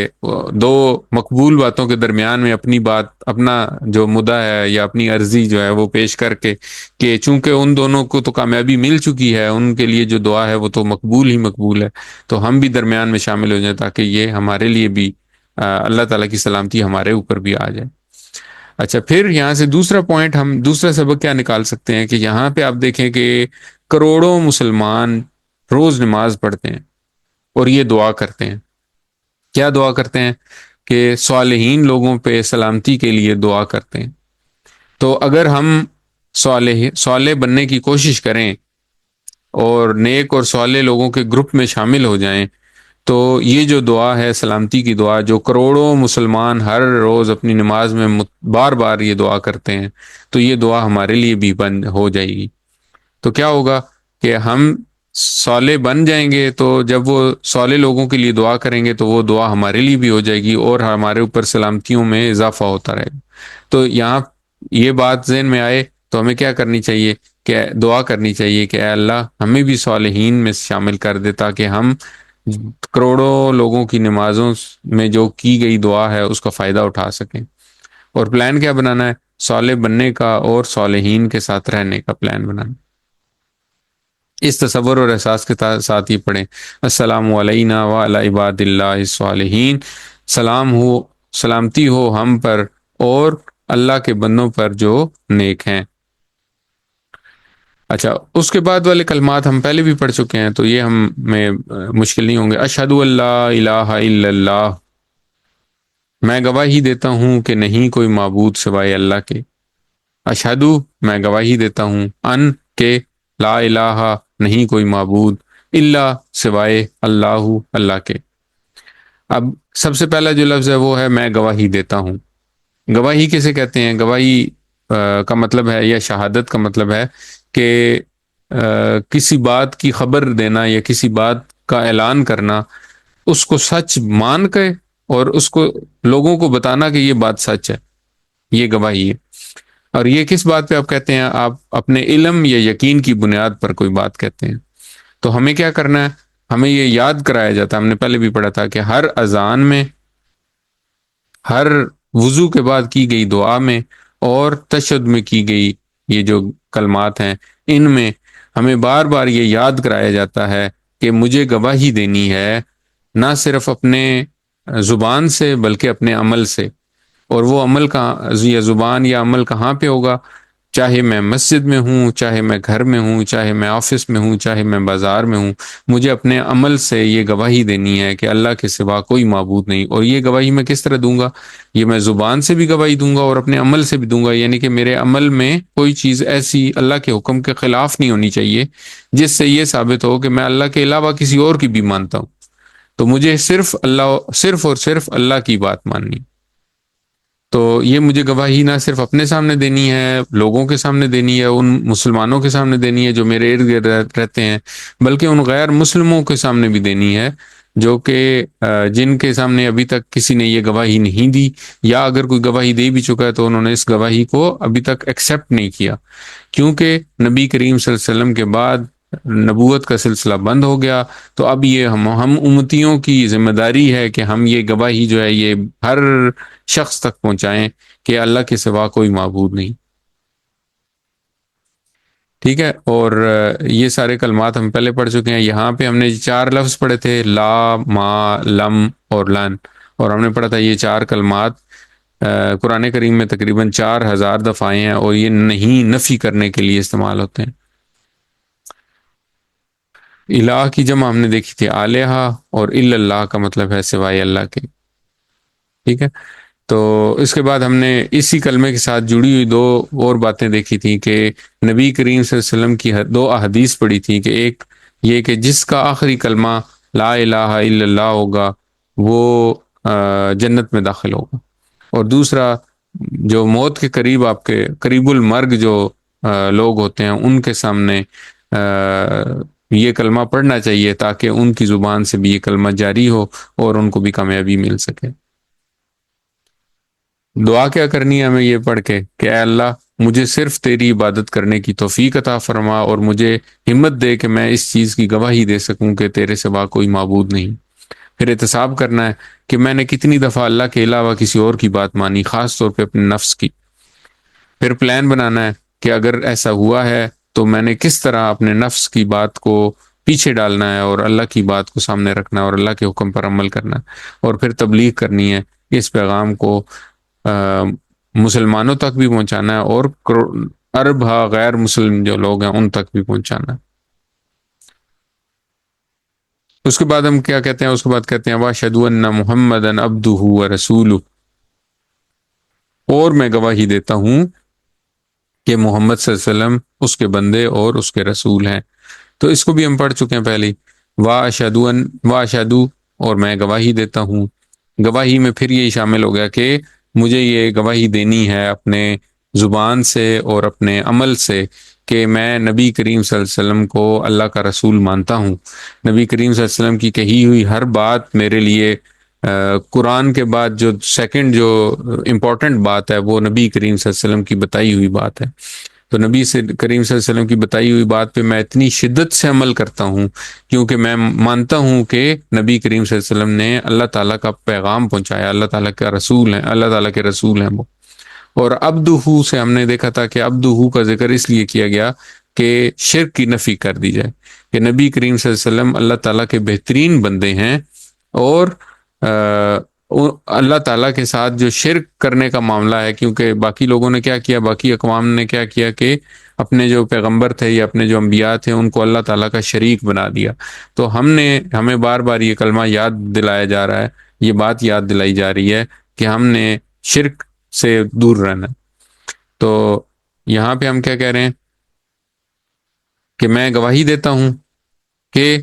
Speaker 1: دو مقبول باتوں کے درمیان میں اپنی بات، اپنا جو مدعا ہے یا اپنی عرضی جو ہے وہ پیش کر کے کہ چونکہ ان دونوں کو تو کامیابی مل چکی ہے، ان کے لیے جو دعا ہے وہ تو مقبول ہی مقبول ہے، تو ہم بھی درمیان میں شامل ہو جائیں تاکہ یہ ہمارے لیے بھی اللہ تعالیٰ کی سلامتی ہمارے اوپر بھی آ جائے. اچھا، پھر یہاں سے دوسرا پوائنٹ، ہم دوسرا سبق کیا نکال سکتے ہیں کہ یہاں پہ آپ دیکھیں کہ کروڑوں مسلمان روز نماز پڑھتے ہیں اور یہ دعا کرتے ہیں. کیا دعا کرتے ہیں؟ کہ صالحین لوگوں پہ سلامتی کے لیے دعا کرتے ہیں. تو اگر ہم صالح بننے کی کوشش کریں اور نیک اور صالح لوگوں کے گروپ میں شامل ہو جائیں تو یہ جو دعا ہے سلامتی کی دعا، جو کروڑوں مسلمان ہر روز اپنی نماز میں بار بار یہ دعا کرتے ہیں، تو یہ دعا ہمارے لیے بھی بند ہو جائے گی. تو کیا ہوگا کہ ہم صالح بن جائیں گے، تو جب وہ صالح لوگوں کے لیے دعا کریں گے تو وہ دعا ہمارے لیے بھی ہو جائے گی اور ہمارے اوپر سلامتیوں میں اضافہ ہوتا رہے گا. تو یہاں یہ بات ذہن میں آئے تو ہمیں کیا کرنی چاہیے کہ دعا کرنی چاہیے کہ اے اللہ ہمیں بھی صالحین میں شامل کر دے تاکہ ہم کروڑوں لوگوں کی نمازوں میں جو کی گئی دعا ہے اس کا فائدہ اٹھا سکیں. اور پلان کیا بنانا ہے؟ صالح بننے کا اور صالحین کے ساتھ رہنے کا پلان بنانا. اس تصور اور احساس کے ساتھ ہی پڑھیں السلام علینا وعلی عباد اللہ الصالحین، سلامتی ہو ہم پر اور اللہ کے بندوں پر جو نیک ہیں. اچھا، اس کے بعد والے کلمات ہم پہلے بھی پڑھ چکے ہیں تو یہ ہمیں مشکل نہیں ہوں گے. اشہد ان لا الہ الا اللہ، میں گواہی دیتا ہوں کہ نہیں کوئی معبود سوائے اللہ کے. اشہد، میں گواہی دیتا ہوں، ان کہ لا الہ نہیں کوئی معبود، الا سوائے اللہ اللہ کے. اب سب سے پہلا جو لفظ ہے وہ ہے میں گواہی دیتا ہوں. گواہی کسے کہتے ہیں؟ گواہی کا مطلب ہے یا شہادت کا مطلب ہے کہ کسی بات کی خبر دینا یا کسی بات کا اعلان کرنا، اس کو سچ مان کے اور اس کو لوگوں کو بتانا کہ یہ بات سچ ہے، یہ گواہی ہے. اور یہ کس بات پہ آپ کہتے ہیں؟ آپ اپنے علم یا یقین کی بنیاد پر کوئی بات کہتے ہیں. تو ہمیں کیا کرنا ہے؟ ہمیں یہ یاد کرایا جاتا ہے، ہم نے پہلے بھی پڑھا تھا کہ ہر اذان میں، ہر وضو کے بعد کی گئی دعا میں اور تشہد میں کی گئی یہ جو کلمات ہیں ان میں ہمیں بار بار یہ یاد کرایا جاتا ہے کہ مجھے گواہی دینی ہے نہ صرف اپنے زبان سے بلکہ اپنے عمل سے. اور وہ عمل کہاں یا زبان یا عمل کہاں پہ ہوگا؟ چاہے میں مسجد میں ہوں، چاہے میں گھر میں ہوں، چاہے میں آفس میں ہوں، چاہے میں بازار میں ہوں، مجھے اپنے عمل سے یہ گواہی دینی ہے کہ اللہ کے سوا کوئی معبود نہیں. اور یہ گواہی میں کس طرح دوں گا؟ یہ میں زبان سے بھی گواہی دوں گا اور اپنے عمل سے بھی دوں گا، یعنی کہ میرے عمل میں کوئی چیز ایسی اللہ کے حکم کے خلاف نہیں ہونی چاہیے جس سے یہ ثابت ہو کہ میں اللہ کے علاوہ کسی اور کی بھی مانتا ہوں. تو مجھے صرف اور صرف اللہ کی بات ماننی. تو یہ مجھے گواہی نہ صرف اپنے سامنے دینی ہے، لوگوں کے سامنے دینی ہے، ان مسلمانوں کے سامنے دینی ہے جو میرے ارد گرد رہتے ہیں، بلکہ ان غیر مسلموں کے سامنے بھی دینی ہے جو کہ جن کے سامنے ابھی تک کسی نے یہ گواہی نہیں دی، یا اگر کوئی گواہی دے بھی چکا ہے تو انہوں نے اس گواہی کو ابھی تک ایکسیپٹ نہیں کیا. کیونکہ نبی کریم صلی اللہ علیہ وسلم کے بعد نبوت کا سلسلہ بند ہو گیا، تو اب یہ ہم امتیوں کی ذمہ داری ہے کہ ہم یہ گواہی جو ہے یہ ہر شخص تک پہنچائیں کہ اللہ کے سوا کوئی معبود نہیں. ٹھیک ہے، اور یہ سارے کلمات ہم پہلے پڑھ چکے ہیں. یہاں پہ ہم نے 4 لفظ پڑھے تھے، لا، ما، لم اور لن، اور ہم نے پڑھا تھا یہ 4 کلمات قرآن کریم میں تقریباً 4000 دفعہ آئے ہیں، اور یہ نہیں نفی کرنے کے لیے استعمال ہوتے ہیں. الہ کی جمع ہم نے دیکھی تھی آلیہ، اور الا اللہ کا مطلب ہے سوائے اللہ کے. ٹھیک ہے، تو اس کے بعد ہم نے اسی کلمے کے ساتھ جڑی ہوئی 2 اور باتیں دیکھی تھیں کہ نبی کریم صلی اللہ علیہ وسلم کی 2 احادیث پڑھی تھی، کہ ایک یہ کہ جس کا آخری کلمہ لا الہ الا اللہ ہوگا وہ جنت میں داخل ہوگا، اور دوسرا جو موت کے قریب، آپ کے قریب المرگ جو لوگ ہوتے ہیں ان کے سامنے یہ کلمہ پڑھنا چاہیے تاکہ ان کی زبان سے بھی یہ کلمہ جاری ہو اور ان کو بھی کامیابی مل سکے. دعا کیا کرنی ہے ہمیں یہ پڑھ کے کہ اے اللہ مجھے صرف تیری عبادت کرنے کی توفیق عطا فرما، اور مجھے ہمت دے کہ میں اس چیز کی گواہی دے سکوں کہ تیرے سوا کوئی معبود نہیں. پھر احتساب کرنا ہے کہ میں نے کتنی دفعہ اللہ کے علاوہ کسی اور کی بات مانی، خاص طور پہ اپنے نفس کی. پھر پلان بنانا ہے کہ اگر ایسا ہوا ہے تو میں نے کس طرح اپنے نفس کی بات کو پیچھے ڈالنا ہے اور اللہ کی بات کو سامنے رکھنا ہے اور اللہ کے حکم پر عمل کرنا ہے. اور پھر تبلیغ کرنی ہے، اس پیغام کو مسلمانوں تک بھی پہنچانا ہے، اور ارب غیر مسلم جو لوگ ہیں ان تک بھی پہنچانا ہے. اس کے بعد ہم کیا کہتے ہیں؟ اس کے بعد کہتے ہیں وَأَشْهَدُ أَنَّ مُحَمَّدًا عَبْدُهُ وَرَسُولُهُ، اور میں گواہی دیتا ہوں کہ محمد صلی اللہ علیہ وسلم اس کے بندے اور اس کے رسول ہیں. تو اس کو بھی ہم پڑھ چکے ہیں پہلے، وَأَشْهَدُ، اور میں گواہی دیتا ہوں. گواہی میں پھر یہی شامل ہو گیا کہ مجھے یہ گواہی دینی ہے اپنے زبان سے اور اپنے عمل سے کہ میں نبی کریم صلی اللہ علیہ وسلم کو اللہ کا رسول مانتا ہوں. نبی کریم صلی اللہ علیہ وسلم کی کہی ہوئی ہر بات میرے لیے قرآن کے بعد جو سیکنڈ جو امپورٹنٹ بات ہے وہ نبی کریم صلی اللہ علیہ وسلم کی بتائی ہوئی بات ہے. تو نبی سے کریم صلی اللہ علیہ وسلم کی بتائی ہوئی بات پہ میں اتنی شدت سے عمل کرتا ہوں کیونکہ میں مانتا ہوں کہ نبی کریم صلی اللہ علیہ وسلم نے اللہ تعالیٰ کا پیغام پہنچایا، اللہ تعالیٰ کا رسول ہیں، اللہ تعالیٰ کے رسول ہیں وہ. اور عبدہ سے ہم نے دیکھا تھا کہ عبدہ کا ذکر اس لیے کیا گیا کہ شرک کی نفی کر دی جائے، کہ نبی کریم صلی اللہ علیہ وسلم اللہ تعالیٰ کے بہترین بندے ہیں، اور اللہ تعالیٰ کے ساتھ جو شرک کرنے کا معاملہ ہے، کیونکہ باقی لوگوں نے کیا کیا، باقی اقوام نے کیا کیا کہ اپنے جو پیغمبر تھے یا اپنے جو انبیاء تھے ان کو اللہ تعالیٰ کا شریک بنا دیا. تو ہمیں بار بار یہ کلمہ یاد دلایا جا رہا ہے، یہ بات یاد دلائی جا رہی ہے کہ ہم نے شرک سے دور رہنا. تو یہاں پہ ہم کیا کہہ رہے ہیں کہ میں گواہی دیتا ہوں کہ،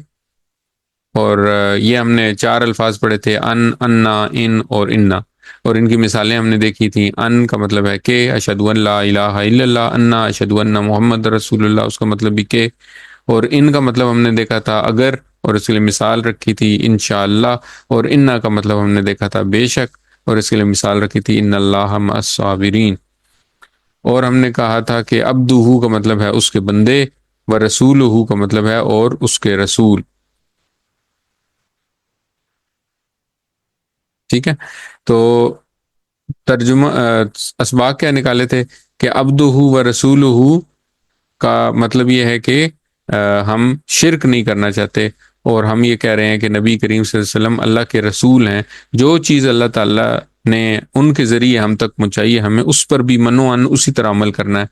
Speaker 1: اور یہ ہم نے 4 الفاظ پڑھے تھے، انا، ان اور انا، اور ان کی مثالیں ہم نے دیکھی تھیں. ان کا مطلب ہے کہ اشہد ان لا الہ الا اللہ، انا اشہد ان محمد رسول اللہ، اس کا مطلب بھی کہ. اور ان کا مطلب ہم نے دیکھا تھا اگر، اور اس کے لیے مثال رکھی تھی انشاءاللہ. اور انا کا مطلب ہم نے دیکھا تھا بے شک، اور اس کے لیے مثال رکھی تھی ان اللہ مع الصابرین. اور ہم نے کہا تھا کہ عبدہ کا مطلب ہے اس کے بندے، ورسولہ کا مطلب ہے اور اس کے رسول. ٹھیک ہے، تو ترجمہ اسباق کیا نکالے تھے کہ عبدہ و رسولہ کا مطلب یہ ہے کہ ہم شرک نہیں کرنا چاہتے، اور ہم یہ کہہ رہے ہیں کہ نبی کریم صلی اللہ علیہ وسلم اللہ کے رسول ہیں. جو چیز اللہ تعالیٰ نے ان کے ذریعے ہم تک پہنچائی ہے ہمیں اس پر بھی منوعن اسی طرح عمل کرنا ہے.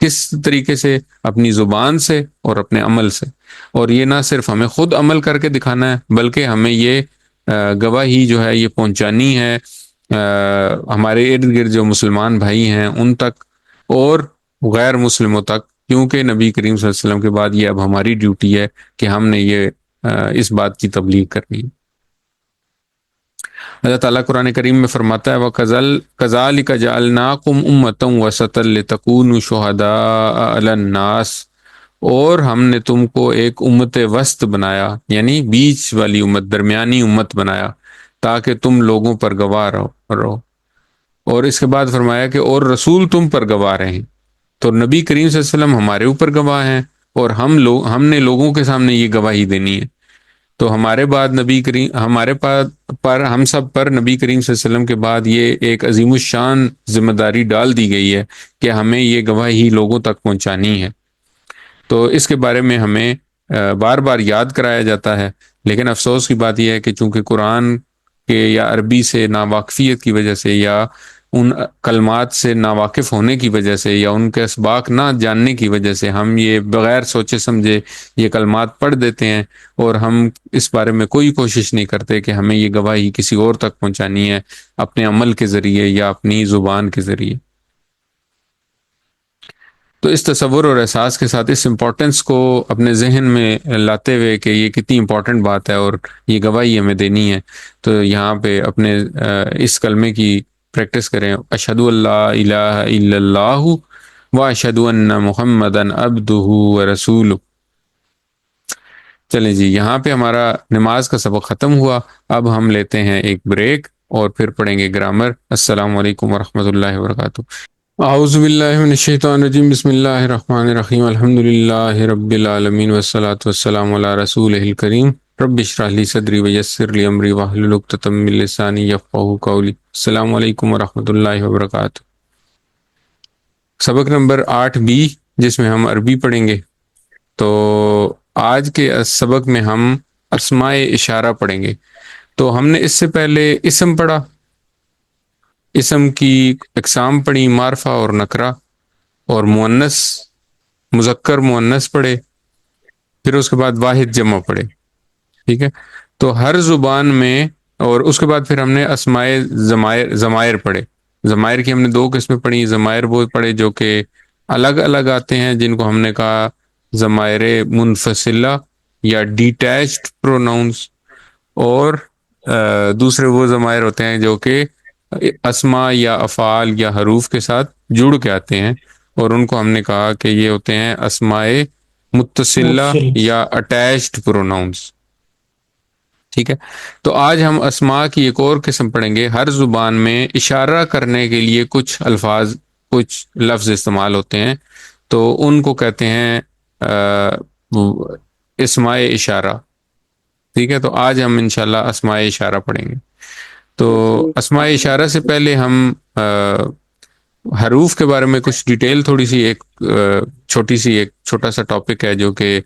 Speaker 1: کس طریقے سے؟ اپنی زبان سے اور اپنے عمل سے. اور یہ نہ صرف ہمیں خود عمل کر کے دکھانا ہے بلکہ ہمیں یہ گواہی جو ہے یہ پہنچانی ہے ہمارے ارد گرد جو مسلمان بھائی ہیں ان تک اور غیر مسلموں تک، کیونکہ نبی کریم صلی اللہ علیہ وسلم کے بعد یہ اب ہماری ڈیوٹی ہے کہ ہم نے یہ اس بات کی تبلیغ کرنی ہے. اللہ تعالیٰ قرآن کریم میں فرماتا ہے وَكَذَلِكَ جَعَلْنَاكُمْ أُمَّةً وَسَطًا لِتَكُونُوا شُهَدَاءَ عَلَى النَّاسِ، اور ہم نے تم کو ایک امت وسط بنایا، یعنی بیچ والی امت، درمیانی امت بنایا تاکہ تم لوگوں پر گواہ رہو. اور اس کے بعد فرمایا کہ اور رسول تم پر گواہ رہیں. تو نبی کریم صلی اللہ علیہ وسلم ہمارے اوپر گواہ ہیں، اور ہم نے لوگوں کے سامنے یہ گواہی دینی ہے۔ تو ہمارے بعد نبی کریم ہمارے پاس پر ہم سب پر نبی کریم صلی اللہ علیہ وسلم کے بعد یہ ایک عظیم الشان ذمہ داری ڈال دی گئی ہے کہ ہمیں یہ گواہی لوگوں تک پہنچانی ہے۔ تو اس کے بارے میں ہمیں بار بار یاد کرایا جاتا ہے، لیکن افسوس کی بات یہ ہے کہ چونکہ قرآن کے یا عربی سے ناواقفیت کی وجہ سے یا ان کلمات سے ناواقف ہونے کی وجہ سے یا ان کے اسباق نہ جاننے کی وجہ سے ہم یہ بغیر سوچے سمجھے یہ کلمات پڑھ دیتے ہیں، اور ہم اس بارے میں کوئی کوشش نہیں کرتے کہ ہمیں یہ گواہی کسی اور تک پہنچانی ہے اپنے عمل کے ذریعے یا اپنی زبان کے ذریعے۔ تو اس تصور اور احساس کے ساتھ اس امپورٹنس کو اپنے ذہن میں لاتے ہوئے کہ یہ کتنی امپورٹنٹ بات ہے اور یہ گواہی ہمیں دینی ہے، تو یہاں پہ اپنے اس کلمے کی پریکٹس کریں، اشہد اللہ الہ الا اللہ و اشہد ان محمدً عبدہ و رسولہ۔ چلیں جی، یہاں پہ ہمارا نماز کا سبق ختم ہوا، اب ہم لیتے ہیں ایک بریک اور پھر پڑھیں گے گرامر۔ السلام علیکم ورحمۃ اللہ وبرکاتہ۔ اعوذ باللہ من الشیطان الرجیم، بسم اللہ الرحمن الرحیم، الحمد للہ رب العالمین والصلاة والسلام علی رسولہ الکریم، رب اشرح لی صدری ویسر لی امری واحلل عقدۃ من لسانی یفقہوا قولی۔ السلام علیکم ورحمۃ اللہ وبرکاتہ۔ سبق نمبر 8B، جس میں ہم عربی پڑھیں گے۔ تو آج کے سبق میں ہم اسماء اشارہ پڑھیں گے۔ تو ہم نے اس سے پہلے اسم پڑھا، اسم کی اقسام پڑھی، معرفہ اور نکرہ، اور مؤنث مذکر مؤنث پڑھے، پھر اس کے بعد واحد جمع پڑھے، ٹھیک ہے۔ تو ہر زبان میں، اور اس کے بعد پھر ہم نے اسماء ضمائر پڑھے۔ ضمائر کی ہم نے 2 قسمیں پڑھی، ضمائر وہ پڑھے جو کہ الگ الگ آتے ہیں، جن کو ہم نے کہا ضمائر منفصلہ یا ڈیٹیچڈ پروناؤنس، اور دوسرے وہ ضمائر ہوتے ہیں جو کہ اسماء یا افعال یا حروف کے ساتھ جڑ کے آتے ہیں، اور ان کو ہم نے کہا کہ یہ ہوتے ہیں اسماء متصلہ یا اٹیچڈ پروناؤنس، ٹھیک ہے۔ تو آج ہم اسماء کی ایک اور قسم پڑھیں گے۔ ہر زبان میں اشارہ کرنے کے لیے کچھ الفاظ، کچھ لفظ استعمال ہوتے ہیں، تو ان کو کہتے ہیں اسماء اشارہ، ٹھیک ہے۔ تو آج ہم انشاءاللہ اسماء اشارہ پڑھیں گے۔ تو اسماء اشارہ سے پہلے ہم حروف کے بارے میں کچھ ڈیٹیل، تھوڑی سی ایک چھوٹا سا ٹاپک ہے جو کہ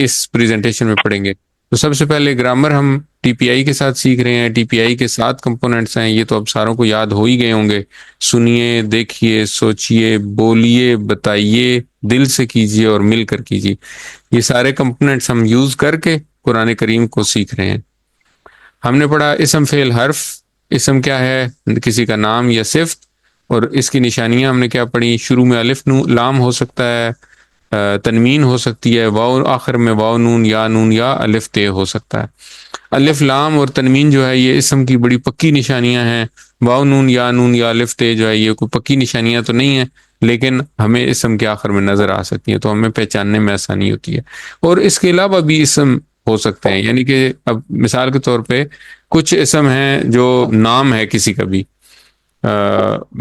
Speaker 1: اس پریزنٹیشن میں پڑھیں گے۔ تو سب سے پہلے گرامر ہم ٹی پی آئی کے ساتھ سیکھ رہے ہیں۔ ٹی پی آئی کے 7 کمپوننٹس ہیں، یہ تو اب ساروں کو یاد ہو ہی گئے ہوں گے۔ سنیے، دیکھیے، سوچیے، بولیے، بتائیے، دل سے کیجیے اور مل کر کیجیے۔ یہ سارے کمپوننٹس ہم یوز کر کے قرآن کریم کو سیکھ رہے ہیں۔ ہم نے پڑھا اسم، فعل، حرف۔ اسم کیا ہے؟ کسی کا نام یا صفت، اور اس کی نشانیاں ہم نے کیا پڑھی؟ شروع میں الف لام ہو سکتا ہے، تنوین ہو سکتی ہے، واو آخر میں واو نون یا الف تے ہو سکتا ہے۔ الف لام اور تنوین جو ہے یہ اسم کی بڑی پکی نشانیاں ہیں۔ واو نون یا الف تے جو ہے یہ کوئی پکی نشانیاں تو نہیں ہیں، لیکن ہمیں اسم کے آخر میں نظر آ سکتی ہیں، تو ہمیں پہچاننے میں آسانی ہوتی ہے۔ اور اس کے علاوہ بھی اسم ہو سکتے ہیں، یعنی کہ اب مثال کے طور پہ کچھ اسم ہیں جو نام ہے کسی کا بھی،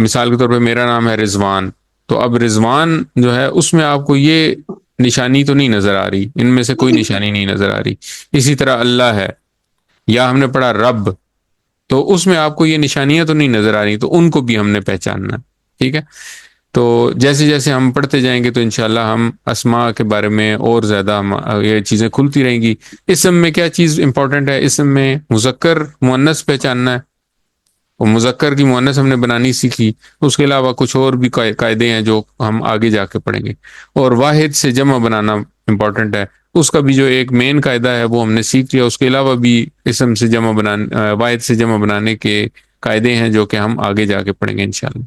Speaker 1: مثال کے طور پہ میرا نام ہے رضوان، تو اب رضوان جو ہے اس میں آپ کو یہ نشانی تو نہیں نظر آ رہی، ان میں سے کوئی نشانی نہیں نظر آ رہی۔ اسی طرح اللہ ہے، یا ہم نے پڑھا رب، تو اس میں آپ کو یہ نشانیاں تو نہیں نظر آ رہی، تو ان کو بھی ہم نے پہچاننا، ٹھیک ہے۔ تو جیسے جیسے ہم پڑھتے جائیں گے تو انشاءاللہ ہم اسماء کے بارے میں اور زیادہ یہ چیزیں کھلتی رہیں گی۔ اسم میں کیا چیز امپورٹنٹ ہے؟ اسم میں مذکر مؤنث پہچاننا ہے، اور مذکر کی مؤنث ہم نے بنانی سیکھی۔ اس کے علاوہ کچھ اور بھی قاعدے ہیں جو ہم آگے جا کے پڑھیں گے، اور واحد سے جمع بنانا امپورٹنٹ ہے، اس کا بھی جو ایک مین قاعدہ ہے وہ ہم نے سیکھ لیا۔ اس کے علاوہ بھی اسم سے جمع واحد سے جمع بنانے کے قاعدے ہیں جو کہ ہم آگے جا کے پڑھیں گے انشاءاللہ۔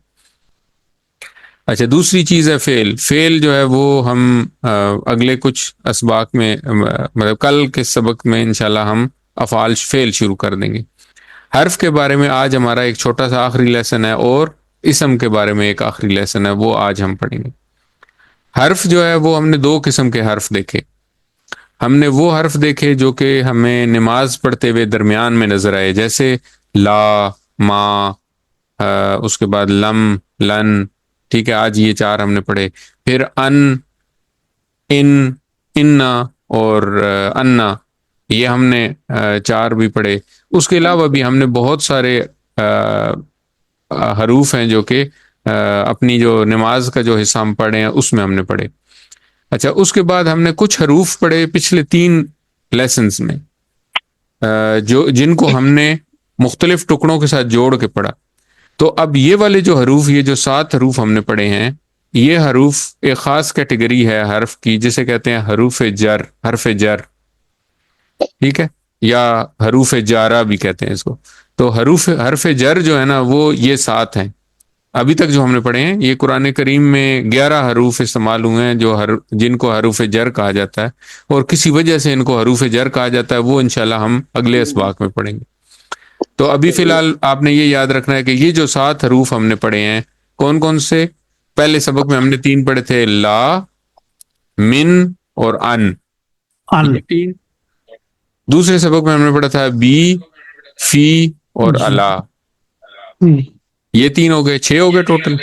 Speaker 1: اچھا، دوسری چیز ہے فعل۔ فعل جو ہے وہ ہم اگلے کچھ اسباق میں، مطلب کل کے سبق میں انشاءاللہ ہم افعال فعل شروع کر دیں گے۔ حرف کے بارے میں آج ہمارا ایک چھوٹا سا آخری لیسن ہے، اور اسم کے بارے میں ایک آخری لیسن ہے، وہ آج ہم پڑھیں گے۔ حرف جو ہے وہ ہم نے 2 قسم کے حرف دیکھے۔ ہم نے وہ حرف دیکھے جو کہ ہمیں نماز پڑھتے ہوئے درمیان میں نظر آئے، جیسے لا، ما، اس کے بعد لم، لن، ٹھیک ہے۔ آج یہ 4 ہم نے پڑھے۔ پھر ان، ان، انا اور انا، یہ ہم نے 4 بھی پڑھے. اس کے علاوہ بھی ہم نے بہت سارے حروف ہیں جو کہ اپنی جو نماز کا جو حصہ ہم پڑھے ہیں اس میں ہم نے پڑھے. اچھا، اس کے بعد ہم نے کچھ حروف پڑھے پچھلے 3 لیسنز میں، جن کو ہم نے مختلف ٹکڑوں کے ساتھ جوڑ کے پڑھا. تو اب یہ والے جو حروف، یہ جو 7 حروف ہم نے پڑھے ہیں، یہ حروف ایک خاص کیٹیگری ہے حرف کی، جسے کہتے ہیں حروف جر، حرف جر، ٹھیک ہے، یا حروف جارہ بھی کہتے ہیں اس کو. تو حرف جر جو ہے نا، وہ یہ 7 ہیں ابھی تک جو ہم نے پڑھے ہیں. یہ قرآن کریم میں 11 حروف استعمال ہوئے ہیں جن کو حروف جر کہا جاتا ہے، اور کسی وجہ سے ان کو حروف جر کہا جاتا ہے، وہ انشاءاللہ ہم اگلے اسباق میں پڑھیں گے. تو ابھی فی الحال آپ نے یہ یاد رکھنا ہے کہ یہ جو 7 حروف ہم نے پڑھے ہیں، کون کون سے؟ پہلے سبق میں ہم نے 3 پڑھے تھے، لا، من اور ان، یہ 3. دوسرے سبق میں ہم نے پڑھا تھا بی، فی اور الا، یہ 3 ہو گئے، 6 ہو گئے ٹوٹل.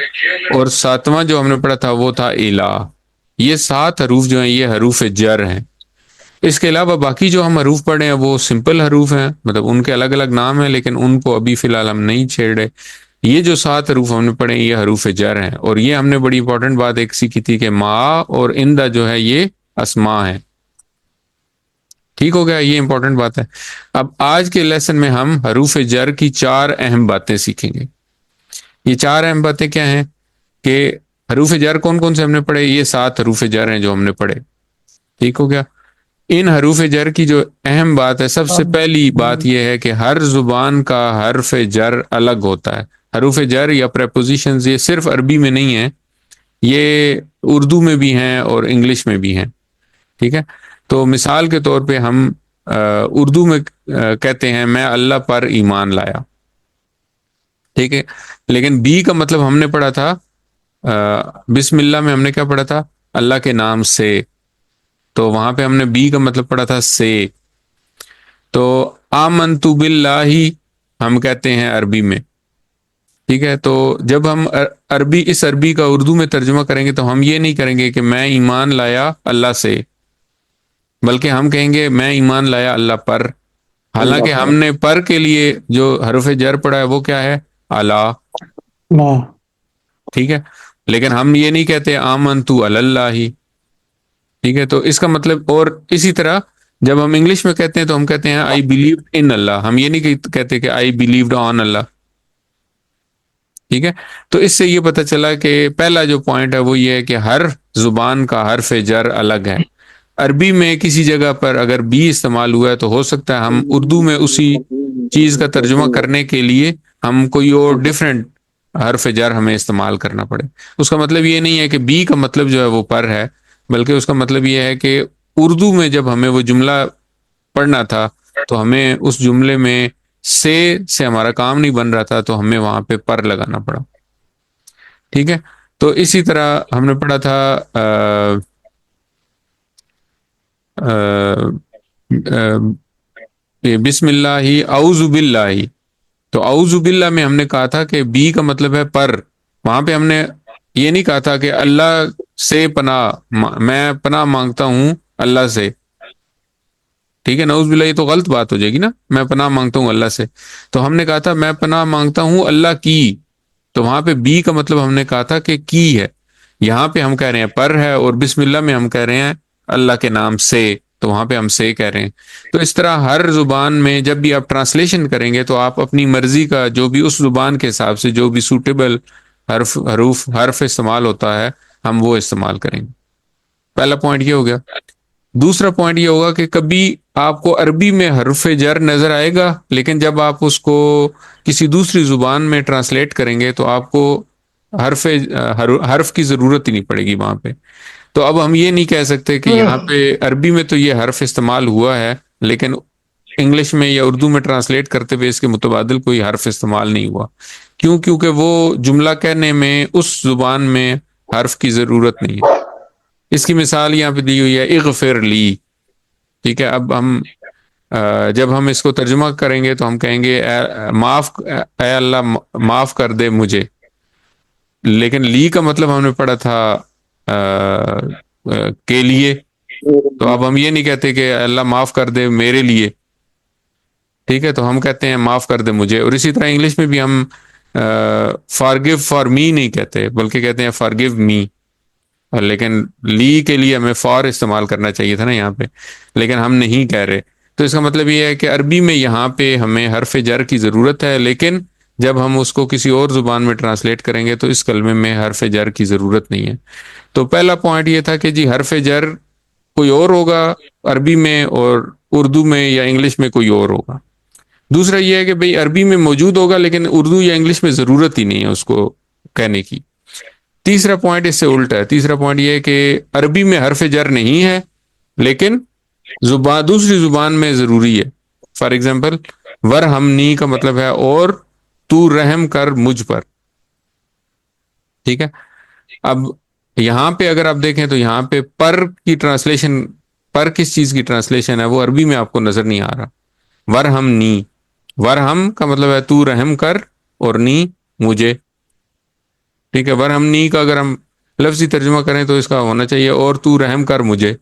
Speaker 1: اور 7واں جو ہم نے پڑھا تھا وہ تھا الا. یہ 7 حروف جو ہیں یہ حروف جر ہیں. اس کے علاوہ باقی جو ہم حروف پڑھے ہیں وہ سمپل حروف ہیں، مطلب ان کے الگ الگ نام ہیں، لیکن ان کو ابھی فی الحال ہم نہیں چھیڑے. یہ جو 7 حروف ہم نے پڑھے ہیں یہ حروف جر ہیں. اور یہ ہم نے بڑی امپورٹنٹ بات ایک سیکھی تھی کہ ما اور اندہ جو ہے یہ اسماء ہیں. ٹھیک ہو گیا، یہ امپورٹنٹ بات ہے. اب آج کے لیسن میں ہم حروف جر کی 4 اہم باتیں سیکھیں گے. یہ 4 اہم باتیں کیا ہیں کہ حروف جر کون کون سے ہم نے پڑھے؟ یہ 7 حروف جر ہیں جو ہم نے پڑھے. ٹھیک ہو گیا. ان حروف جر کی جو اہم بات ہے، سب سے پہلی بات یہ ہے کہ ہر زبان کا حرف جر الگ ہوتا ہے. حروف جر یا پریپوزیشنز یہ صرف عربی میں نہیں ہیں، یہ اردو میں بھی ہیں اور انگلش میں بھی ہیں. ٹھیک ہے. تو مثال کے طور پہ ہم اردو میں کہتے ہیں میں اللہ پر ایمان لایا، ٹھیک ہے، لیکن بی کا مطلب ہم نے پڑھا تھا بسم اللہ میں ہم نے کیا پڑھا تھا؟ اللہ کے نام سے. تو وہاں پہ ہم نے بی کا مطلب پڑھا تھا سے. تو آمنت باللہ ہم کہتے ہیں عربی میں، ٹھیک ہے. تو جب ہم اس عربی کا اردو میں ترجمہ کریں گے تو ہم یہ نہیں کریں گے کہ میں ایمان لایا اللہ سے، بلکہ ہم کہیں گے میں ایمان لایا اللہ پر. حالانکہ ہم نے پر کے لیے جو حرف جر پڑھا ہے وہ کیا ہے؟ اللہ، ٹھیک ہے. لیکن ہم یہ نہیں کہتے آمنت اللہ، ٹھیک ہے. تو اس کا مطلب، اور اسی طرح جب ہم انگلش میں کہتے ہیں تو ہم کہتے ہیں آئی بلیو ان اللہ، ہم یہ نہیں کہتے کہ آئی بلیوڈ آن اللہ، ٹھیک ہے. تو اس سے یہ پتہ چلا کہ پہلا جو پوائنٹ ہے وہ یہ ہے کہ ہر زبان کا حرف جر الگ ہے. عربی میں کسی جگہ پر اگر بی استعمال ہوا ہے تو ہو سکتا ہے ہم اردو میں اسی چیز کا ترجمہ کرنے کے لیے ہم کوئی اور ڈیفرنٹ حرف جر ہمیں استعمال کرنا پڑے. اس کا مطلب یہ نہیں ہے کہ بی کا مطلب جو ہے وہ پر ہے، بلکہ اس کا مطلب یہ ہے کہ اردو میں جب ہمیں وہ جملہ پڑھنا تھا تو ہمیں اس جملے میں سے ہمارا کام نہیں بن رہا تھا، تو ہمیں وہاں پہ پر لگانا پڑا. ٹھیک ہے. تو اسی طرح ہم نے پڑھا تھا بسم اللہ اعوذ باللہ. تو اعوذ باللہ میں ہم نے کہا تھا کہ بی کا مطلب ہے پر. وہاں پہ ہم نے یہ نہیں کہا تھا کہ اللہ سے پناہ، میں پناہ مانگتا ہوں اللہ سے، ٹھیک ہے. نعوذ باللہ یہ تو غلط بات ہو جائے گی نا، میں پناہ مانگتا ہوں اللہ سے. تو ہم نے کہا تھا میں پناہ مانگتا ہوں اللہ کی. تو وہاں پہ بی کا مطلب ہم نے کہا تھا کہ کی ہے. یہاں پہ ہم کہہ رہے ہیں پر ہے، اور بسم اللہ میں ہم کہہ رہے ہیں اللہ کے نام سے، تو وہاں پہ ہم سے کہہ رہے ہیں. تو اس طرح ہر زبان میں جب بھی آپ ٹرانسلیشن کریں گے تو آپ اپنی مرضی کا جو بھی اس زبان کے حساب سے جو بھی سوٹیبل حرف استعمال ہوتا ہے ہم وہ استعمال کریں گے. پہلا پوائنٹ یہ ہو گیا. دوسرا پوائنٹ یہ ہوگا کہ کبھی آپ کو عربی میں حرف جر نظر آئے گا، لیکن جب آپ اس کو کسی دوسری زبان میں ٹرانسلیٹ کریں گے تو آپ کو حرف کی ضرورت ہی نہیں پڑے گی وہاں پہ. تو اب ہم یہ نہیں کہہ سکتے کہ یہاں پہ عربی میں تو یہ حرف استعمال ہوا ہے، لیکن انگلش میں یا اردو میں ٹرانسلیٹ کرتے ہوئے اس کے متبادل کوئی حرف استعمال نہیں ہوا. کیونکہ وہ جملہ کہنے میں اس زبان میں حرف کی ضرورت نہیں ہے. اس کی مثال یہاں پہ دی ہوئی ہے اغفر لی، ٹھیک ہے. اب ہم جب ہم اس کو ترجمہ کریں گے تو ہم کہیں گے اے اللہ معاف کر دے مجھے. لیکن لی کا مطلب ہم نے پڑھا تھا کے لیے. تو اب ہم یہ نہیں کہتے کہ اللہ معاف کر دے میرے لیے, ٹھیک ہے, تو ہم کہتے ہیں معاف کر دے مجھے. اور اسی طرح انگلش میں بھی ہم فارگیو فار می نہیں کہتے, بلکہ کہتے ہیں فارگیو می. لیکن لی کے لیے ہمیں فار استعمال کرنا چاہیے تھا نا یہاں پہ, لیکن ہم نہیں کہہ رہے. تو اس کا مطلب یہ ہے کہ عربی میں یہاں پہ ہمیں حرف جر کی ضرورت ہے, لیکن جب ہم اس کو کسی اور زبان میں ٹرانسلیٹ کریں گے تو اس کلمے میں حرف جر کی ضرورت نہیں ہے. تو پہلا پوائنٹ یہ تھا کہ جی حرف جر کوئی اور ہوگا عربی میں, اور اردو میں یا انگلش میں کوئی اور ہوگا. دوسرا یہ ہے کہ بھئی عربی میں موجود ہوگا لیکن اردو یا انگلش میں ضرورت ہی نہیں ہے اس کو کہنے کی. تیسرا پوائنٹ اس سے الٹا ہے. تیسرا پوائنٹ یہ ہے کہ عربی میں حرف جر نہیں ہے لیکن دوسری زبان میں ضروری ہے. فار ایگزامپل ورحمنی کا مطلب ہے اور تو رحم کر مجھ پر, ٹھیک ہے. اب یہاں پہ اگر آپ دیکھیں تو یہاں پہ پر کی ٹرانسلیشن, پر کس چیز کی ٹرانسلیشن ہے وہ عربی میں آپ کو نظر نہیں آ رہا. ورحمنی, ورحم کا مطلب ہے تو رحم کر, اور نی مجھے, ٹھیک ہے. ورحمنی کا اگر ہم لفظی ترجمہ کریں تو اس کا ہونا چاہیے اور تو رحم کر مجھے,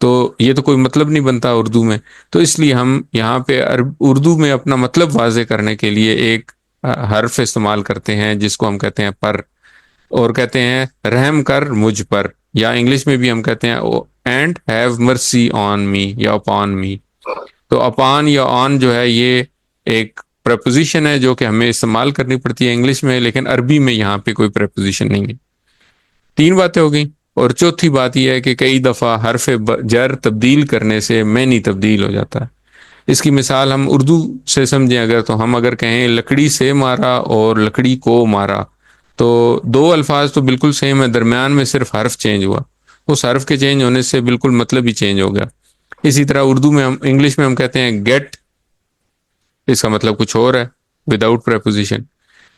Speaker 1: تو یہ تو کوئی مطلب نہیں بنتا اردو میں. تو اس لیے ہم یہاں پہ اردو میں اپنا مطلب واضح کرنے کے لیے ایک حرف استعمال کرتے ہیں جس کو ہم کہتے ہیں پر, اور کہتے ہیں رحم کر مجھ پر, یا انگلش میں بھی ہم کہتے ہیں اینڈ ہیو مرسی آن می یا اپان می. تو اپان یا آن جو ہے یہ ایک پریپوزیشن ہے جو کہ ہمیں استعمال کرنی پڑتی ہے انگلش میں, لیکن عربی میں یہاں پہ کوئی پریپوزیشن نہیں ہے. 3 باتیں ہو گئیں. اور چوتھی بات یہ ہے کہ کئی دفعہ حرف جر تبدیل کرنے سے معنی تبدیل ہو جاتا ہے. اس کی مثال ہم اردو سے سمجھیں اگر, تو ہم اگر کہیں لکڑی سے مارا اور لکڑی کو مارا, تو 2 الفاظ تو بالکل سیم ہے, درمیان میں صرف حرف چینج ہوا, اس حرف کے چینج ہونے سے بالکل مطلب ہی چینج ہو گیا. اسی طرح اردو میں انگلش میں ہم کہتے ہیں گیٹ, اس کا مطلب کچھ اور ہے وداؤٹ پریپوزیشن.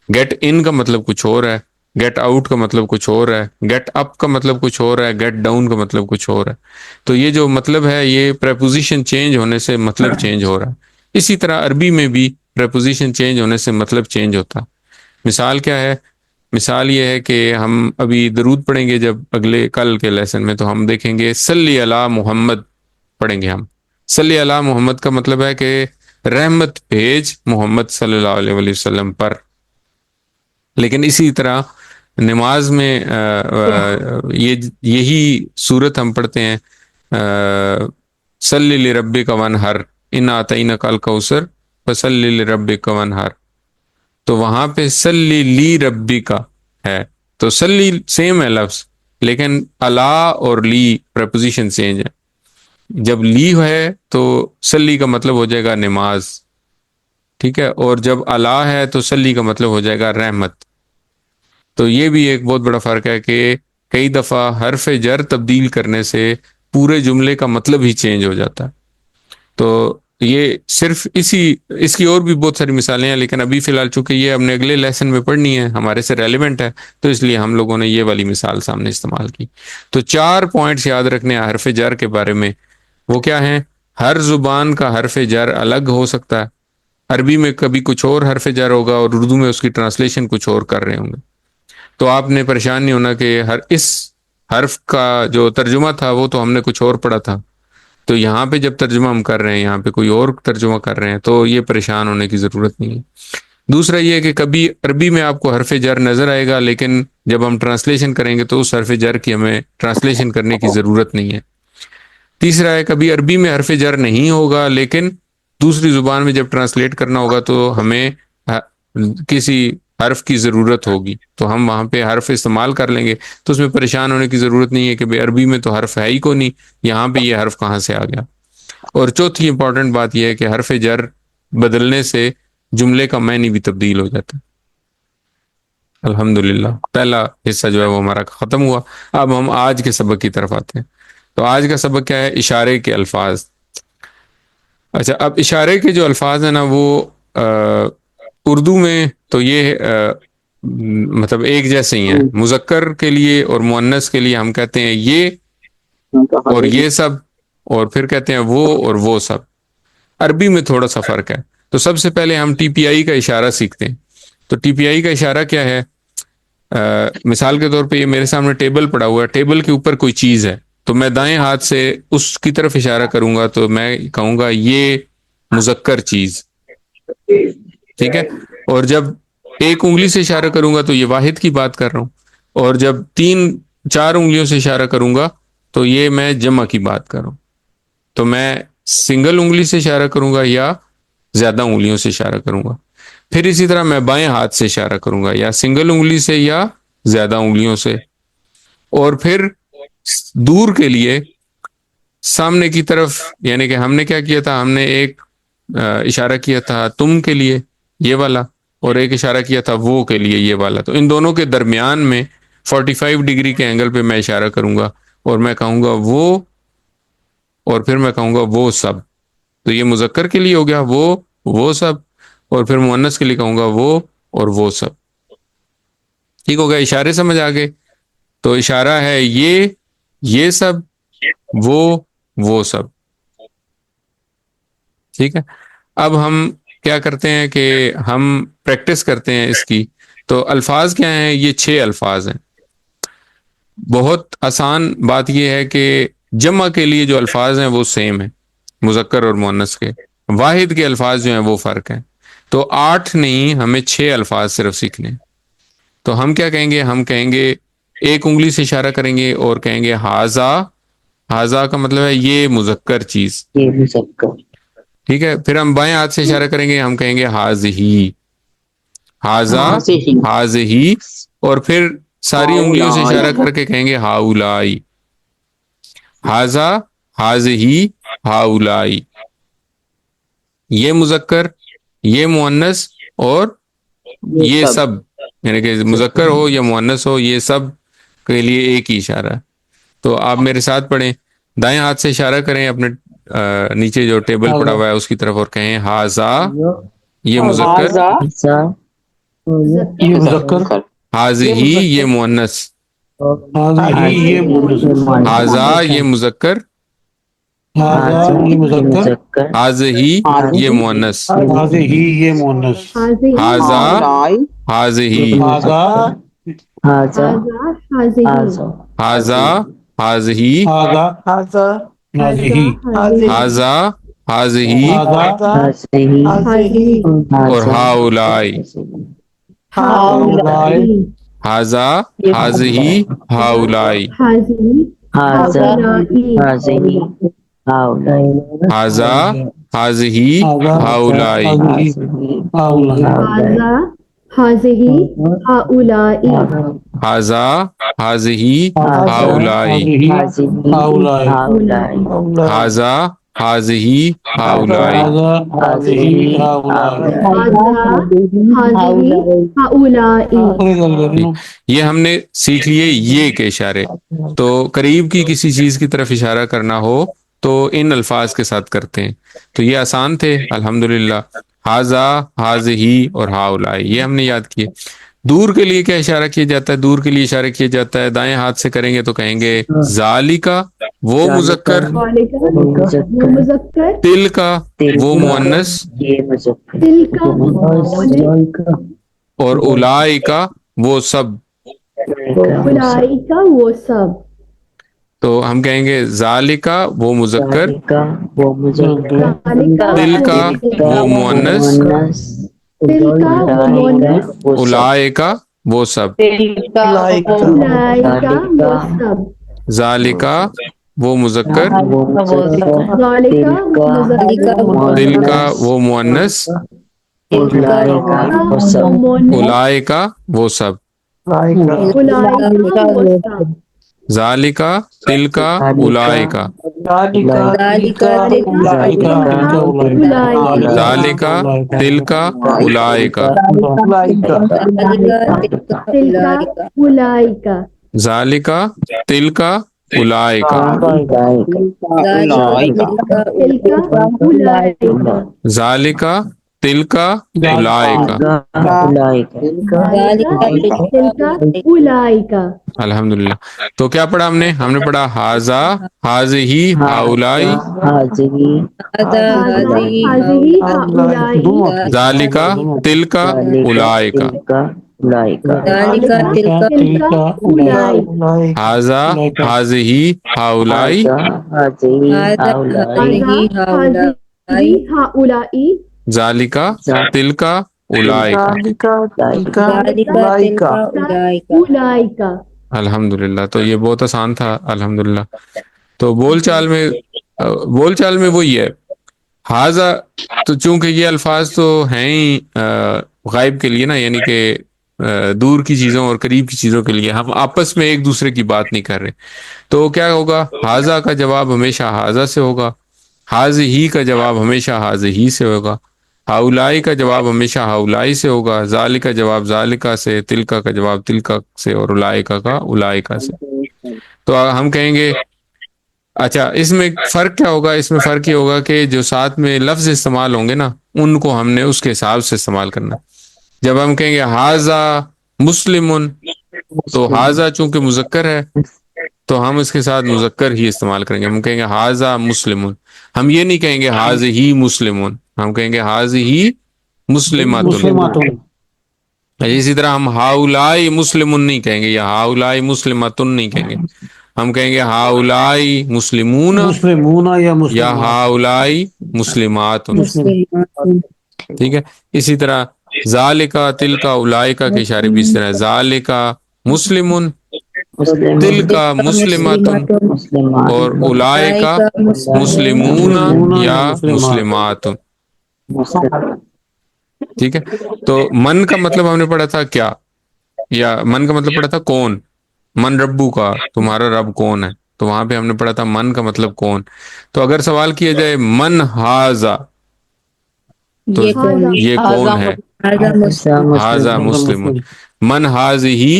Speaker 1: گیٹ ان کا مطلب کچھ اور ہے, گیٹ آؤٹ کا مطلب کچھ اور ہے, گیٹ اپ کا مطلب کچھ اور ہے, گیٹ ڈاؤن کا مطلب کچھ اور ہے. تو یہ جو مطلب ہے یہ پریپوزیشن چینج ہونے سے مطلب چینج ہو رہا ہے. اسی طرح عربی میں بھی پریپوزیشن چینج ہونے سے مطلب چینج ہوتا. مثال کیا ہے؟ مثال یہ ہے کہ ہم ابھی درود پڑھیں گے جب اگلے کل کے لیسن میں, تو ہم دیکھیں گے صلی علی محمد پڑھیں گے. ہم صلی علی محمد کا مطلب ہے کہ رحمت بھیج محمد صلی اللہ علیہ وسلم پر. لیکن اسی طرح نماز میں یہی صورت ہم پڑھتے ہیں صلی لربک وانحر انا اعطیناک الکوثر فصلی لربک وانحر. تو وہاں پہ صلی لی ربی کا ہے, تو صلی سیم ہے لفظ, لیکن الا اور لی پریپوزیشن چینج ہے. جب لی ہے تو صلی کا مطلب ہو جائے گا نماز, ٹھیک ہے, اور جب الا ہے تو صلی کا مطلب ہو جائے گا رحمت. تو یہ بھی ایک بہت بڑا فرق ہے کہ کئی دفعہ حرف جر تبدیل کرنے سے پورے جملے کا مطلب ہی چینج ہو جاتا ہے. تو یہ صرف اس کی اور بھی بہت ساری مثالیں ہیں, لیکن ابھی فی الحال چونکہ یہ ہم نے اگلے لیسن میں پڑھنی ہے, ہمارے سے ریلیونٹ ہے, تو اس لیے ہم لوگوں نے یہ والی مثال سامنے استعمال کی. تو 4 پوائنٹس یاد رکھنے ہیں حرف جر کے بارے میں. وہ کیا ہیں؟ ہر زبان کا حرف جر الگ ہو سکتا ہے. عربی میں کبھی کچھ اور حرف جر ہوگا اور اردو میں اس کی ٹرانسلیشن کچھ اور کر رہے ہوں گے. تو آپ نے پریشان نہیں ہونا کہ اس حرف کا جو ترجمہ تھا وہ تو ہم نے کچھ اور پڑھا تھا, تو یہاں پہ جب ترجمہ ہم کر رہے ہیں یہاں پہ کوئی اور ترجمہ کر رہے ہیں, تو یہ پریشان ہونے کی ضرورت نہیں ہے. دوسرا یہ کہ کبھی عربی میں آپ کو حرف جر نظر آئے گا, لیکن جب ہم ٹرانسلیشن کریں گے تو اس حرف جر کی ہمیں ٹرانسلیشن کرنے کی ضرورت نہیں ہے. تیسرا ہے کبھی عربی میں حرف جر نہیں ہوگا, لیکن دوسری زبان میں جب ٹرانسلیٹ کرنا ہوگا تو ہمیں کسی حرف کی ضرورت ہوگی, تو ہم وہاں پہ حرف استعمال کر لیں گے. تو اس میں پریشان ہونے کی ضرورت نہیں ہے کہ بھئی عربی میں تو حرف ہے ہی کو نہیں, یہاں پہ یہ حرف کہاں سے آ گیا. اور چوتھی امپورٹنٹ بات یہ ہے کہ حرف جر بدلنے سے جملے کا معنی بھی تبدیل ہو جاتا ہے. الحمدللہ پہلا حصہ جو ہے وہ ہمارا ختم ہوا. اب ہم آج کے سبق کی طرف آتے ہیں. تو آج کا سبق کیا ہے؟ اشارے کے الفاظ. اچھا, اب اشارے کے جو الفاظ ہیں نا وہ اردو میں تو یہ مطلب ایک جیسے ہی ہیں. مذکر کے لیے اور مؤنث کے لیے ہم کہتے ہیں یہ اور یہ سب, اور پھر کہتے ہیں وہ اور وہ سب. عربی میں تھوڑا سا فرق ہے. تو سب سے پہلے ہم ٹی پی آئی کا اشارہ سیکھتے ہیں. تو ٹی پی آئی کا اشارہ کیا ہے؟ مثال کے طور پہ یہ میرے سامنے ٹیبل پڑا ہوا ہے، ٹیبل کے اوپر کوئی چیز ہے، تو میں دائیں ہاتھ سے اس کی طرف اشارہ کروں گا تو میں کہوں گا یہ مذکر چیز، ٹھیک ہے. اور جب ایک انگلی سے اشارہ کروں گا تو یہ واحد کی بات کر رہا ہوں، اور جب 3-4 انگلیوں سے اشارہ کروں گا تو یہ میں جمع کی بات کر رہا ہوں. تو میں سنگل انگلی سے اشارہ کروں گا یا زیادہ انگلیوں سے اشارہ کروں گا. پھر اسی طرح میں بائیں ہاتھ سے اشارہ کروں گا یا سنگل انگلی سے یا زیادہ انگلیوں سے. اور پھر دور کے لیے سامنے کی طرف، یعنی کہ ہم نے کیا کیا تھا، ہم نے ایک اشارہ کیا تھا تم کے لیے یہ والا، اور ایک اشارہ کیا تھا وہ کے لیے یہ والا. تو ان دونوں کے درمیان میں 45 ڈگری کے اینگل پہ میں اشارہ کروں گا اور میں کہوں گا وہ، اور پھر میں کہوں گا وہ سب. تو یہ مذکر کے لیے ہو گیا وہ سب، اور پھر مؤنث کے لیے کہوں گا وہ اور وہ سب. ٹھیک ہو گیا، اشارے سمجھ آ گئے. تو اشارہ ہے یہ سب، وہ سب. ٹھیک ہے. اب ہم کیا کرتے ہیں کہ ہم پریکٹس کرتے ہیں اس کی. تو الفاظ کیا ہیں؟ یہ 6 الفاظ ہیں. بہت آسان بات یہ ہے کہ جمع کے لیے جو الفاظ ہیں وہ سیم ہیں، مذکر اور مؤنث کے. واحد کے الفاظ جو ہیں وہ فرق ہیں. تو 8 نہیں، ہمیں 6 الفاظ صرف سیکھنے. تو ہم کیا کہیں گے؟ ہم کہیں گے ایک انگلی سے اشارہ کریں گے اور کہیں گے ہاذا کا مطلب ہے یہ مذکر چیز،
Speaker 3: یہ مذکر.
Speaker 1: ٹھیک ہے. پھر ہم بائیں ہاتھ سے اشارہ کریں گے، ہم کہیں گے ہاذہی، ہاذہی. اور پھر ساری انگلیوں سے اشارہ کر کے کہیں گے ہاؤلائی، ہاذہی ہاؤلائی. یہ مذکر، یہ مؤنث اور یہ سب، یعنی کہ مذکر ہو یا مؤنث ہو، یہ سب کے لیے ایک ہی اشارہ ہے. تو آپ میرے ساتھ پڑھیں. دائیں ہاتھ سے اشارہ کریں اپنے نیچے جو ٹیبل پڑا ہوا ہے اس کی طرف اور کہیں ہاذا، یہ مذکر،
Speaker 4: یہ مذکر،
Speaker 1: ہاذہی یہ مؤنث،
Speaker 4: ہاذہی یہ مؤنث،
Speaker 1: ہاذا یہ مذکر،
Speaker 4: ہاذا یہ مذکر،
Speaker 1: ہاذہی یہ مؤنث،
Speaker 4: ہاذہی یہ مؤنث،
Speaker 1: ہاذا ہاذہی،
Speaker 4: ہاذا
Speaker 3: ہاذا
Speaker 1: ہاذا ہاذہی،
Speaker 4: ہاذا ہاذہی،
Speaker 1: ہاذا ہاذہی
Speaker 3: ہاذہی
Speaker 1: اور ہاؤلائی،
Speaker 4: ہاؤلائی،
Speaker 1: ہاذا ہاذہی ہاؤلائی،
Speaker 3: ہاذا ہاذہی ہاؤلائی،
Speaker 1: ہاذا ہاذہی ہاؤلائی،
Speaker 5: هذه هؤلاء
Speaker 1: ہاذا هذه هؤلاء،
Speaker 4: ہاؤلائی،
Speaker 1: هذا هذه هؤلاء،
Speaker 4: ہاذا ہاذہی ہاؤلائی.
Speaker 1: یہ ہم نے سیکھ لیے یہ کے اشارے. تو قریب کی کسی چیز کی طرف اشارہ کرنا ہو تو ان الفاظ کے ساتھ کرتے ہیں. تو یہ آسان تھے الحمدللہ. ہاذا ہاذہی اور ہاؤلائی یہ ہم نے یاد کیے. دور کے لیے کیا اشارہ کیا جاتا ہے؟ دور کے لیے اشارہ کیا جاتا ہے دائیں ہاتھ سے کریں گے تو کہیں گے ذالکا وہ مذکر،
Speaker 5: مذکر،
Speaker 1: تلکا وہ مؤنث،
Speaker 5: تلک
Speaker 1: اور اولئک وہ سب.
Speaker 5: اولئک وہ سب.
Speaker 1: تو ہم کہیں گے ذالکا وہ مذکر،
Speaker 3: وہ مذکر،
Speaker 1: تلکا وہ مؤنث،
Speaker 5: تلک وہ مؤنث،
Speaker 1: اولئک وہ سب.
Speaker 5: اولئک وہ سب.
Speaker 1: ذالکا وہ مذکر،
Speaker 5: ذالک مذکر،
Speaker 1: تلکا وہ مؤنث، اولئک وہ سب.
Speaker 5: اولئک وہ سب.
Speaker 1: ذالکا تلکا اولئک، ذالکا تلکا اولئک،
Speaker 5: تلک اولئک،
Speaker 1: ذالکا تلکا اولئک،
Speaker 5: تلک اولئک،
Speaker 1: ذالکا تلکا اولئک.
Speaker 5: تلک اولئک.
Speaker 1: الحمدللہ. تو کیا پڑھا ہم نے پڑھا ہاذا ہاذہی ہاؤلائی،
Speaker 5: هذه هؤلاء،
Speaker 1: ذالکا تلکا اولئک.
Speaker 3: اولئک
Speaker 2: ذالک تلک
Speaker 5: اولئک
Speaker 1: حاذا حاذہی ہاؤلائی
Speaker 3: هذه هؤلاء
Speaker 5: هذه هؤلاء
Speaker 1: ذالکا تلکا اولئک.
Speaker 5: اولئک.
Speaker 1: الحمدللہ. تو یہ بہت آسان تھا الحمدللہ. تو بول چال میں وہی ہے حاذا. تو چونکہ یہ الفاظ تو ہیں ہی غائب کے لیے نا، یعنی کہ دور کی چیزوں اور قریب کی چیزوں کے لیے، ہم آپس میں ایک دوسرے کی بات نہیں کر رہے. تو کیا ہوگا؟ حاذا کا جواب ہمیشہ حاذا سے ہوگا، حاذہی کا جواب ہمیشہ حاذہی سے ہوگا، ہاؤلائی کا جواب ہمیشہ ہاؤلائی سے ہوگا، ذالک کا جواب ذالکا سے، تلکا کا جواب تلکا سے، اور اولئکا کا اولئکا سے. تو ہم کہیں گے اچھا اس میں فرق کیا ہوگا؟ اس میں فرق یہ ہوگا کہ جو ساتھ میں لفظ استعمال ہوں گے نا، ان کو ہم نے اس کے حساب سے استعمال کرنا. جب ہم کہیں گے حاذا مسلمن، تو حاذا چونکہ مذکر ہے تو ہم اس کے ساتھ مذکر ہی استعمال کریں گے. ہم کہیں گے حاذا مسلمن، ہم یہ نہیں کہیں گے حاذہی مسلمن، ہم کہیں گے حاذہی مسلمات. اسی طرح ہم ہاؤلائی مسلمن نہیں کہیں گے، یا ہاؤلائی مسلماتن نہیں کہیں گے، ہم کہیں گے ہاؤلائی مسلمون یا ہاؤلائی مسلمات. ٹھیک ہے. اسی طرح ذالکا تلکا اولئکا کے اشارے بھی اس طرح، ذالکا مسلمن، تلکا مسلماتن، اور اولئکا مسلمون یا مسلمات. ٹھیک ہے. تو من کا مطلب ہم نے پڑھا تھا کیا، یا من کا مطلب پڑھا تھا کون. من ربو کا، تمہارا رب کون ہے، تو وہاں پہ ہم نے پڑھا تھا من کا مطلب کون. تو اگر سوال کیا جائے من حاذا، تو یہ کون ہے؟ حاذا مسلم. من حاذہی،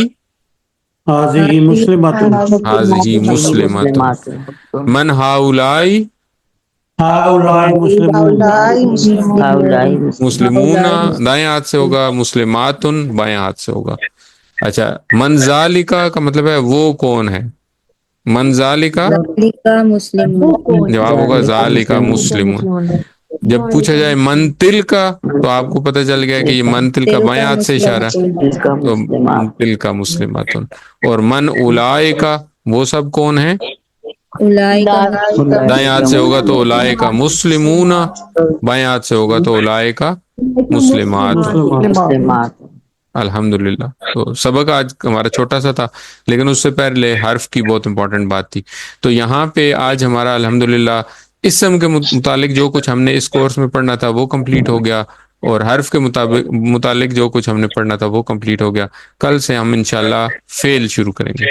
Speaker 4: حاذہی مسلمات،
Speaker 1: حاذہی مسلمات. من ہاؤلائی
Speaker 4: ہؤلاء مسلمون،
Speaker 1: مسلمون دائیں ہاتھ سے ہوگا، مسلماتن بائیں ہاتھ سے ہوگا. اچھا من ذالکا کا مطلب ہے وہ کون ہے. من ذالکا جواب ہوگا ذالکا مسلمون. جب پوچھا جائے من تلکا، تو آپ کو پتہ چل گیا کہ یہ من تلکا بائیں ہاتھ سے اشارہ، تو تلکا مسلماتن. اور من اولئکا وہ سب کون ہیں، دائیں ہاتھ سے ہوگا تو اولئکا مسلمون، بائیں ہاتھ سے ہوگا تو اولئکا مسلمات. الحمدللہ. تو سبق آج ہمارا چھوٹا سا تھا، لیکن اس سے پہلے حرف کی بہت امپورٹنٹ بات تھی. تو یہاں پہ آج ہمارا الحمدللہ اسم کے متعلق جو کچھ ہم نے اس کورس میں پڑھنا تھا وہ کمپلیٹ ہو گیا، اور حرف کے متعلق جو کچھ ہم نے پڑھنا تھا وہ کمپلیٹ ہو گیا. کل سے ہم انشاءاللہ فعل شروع کریں گے.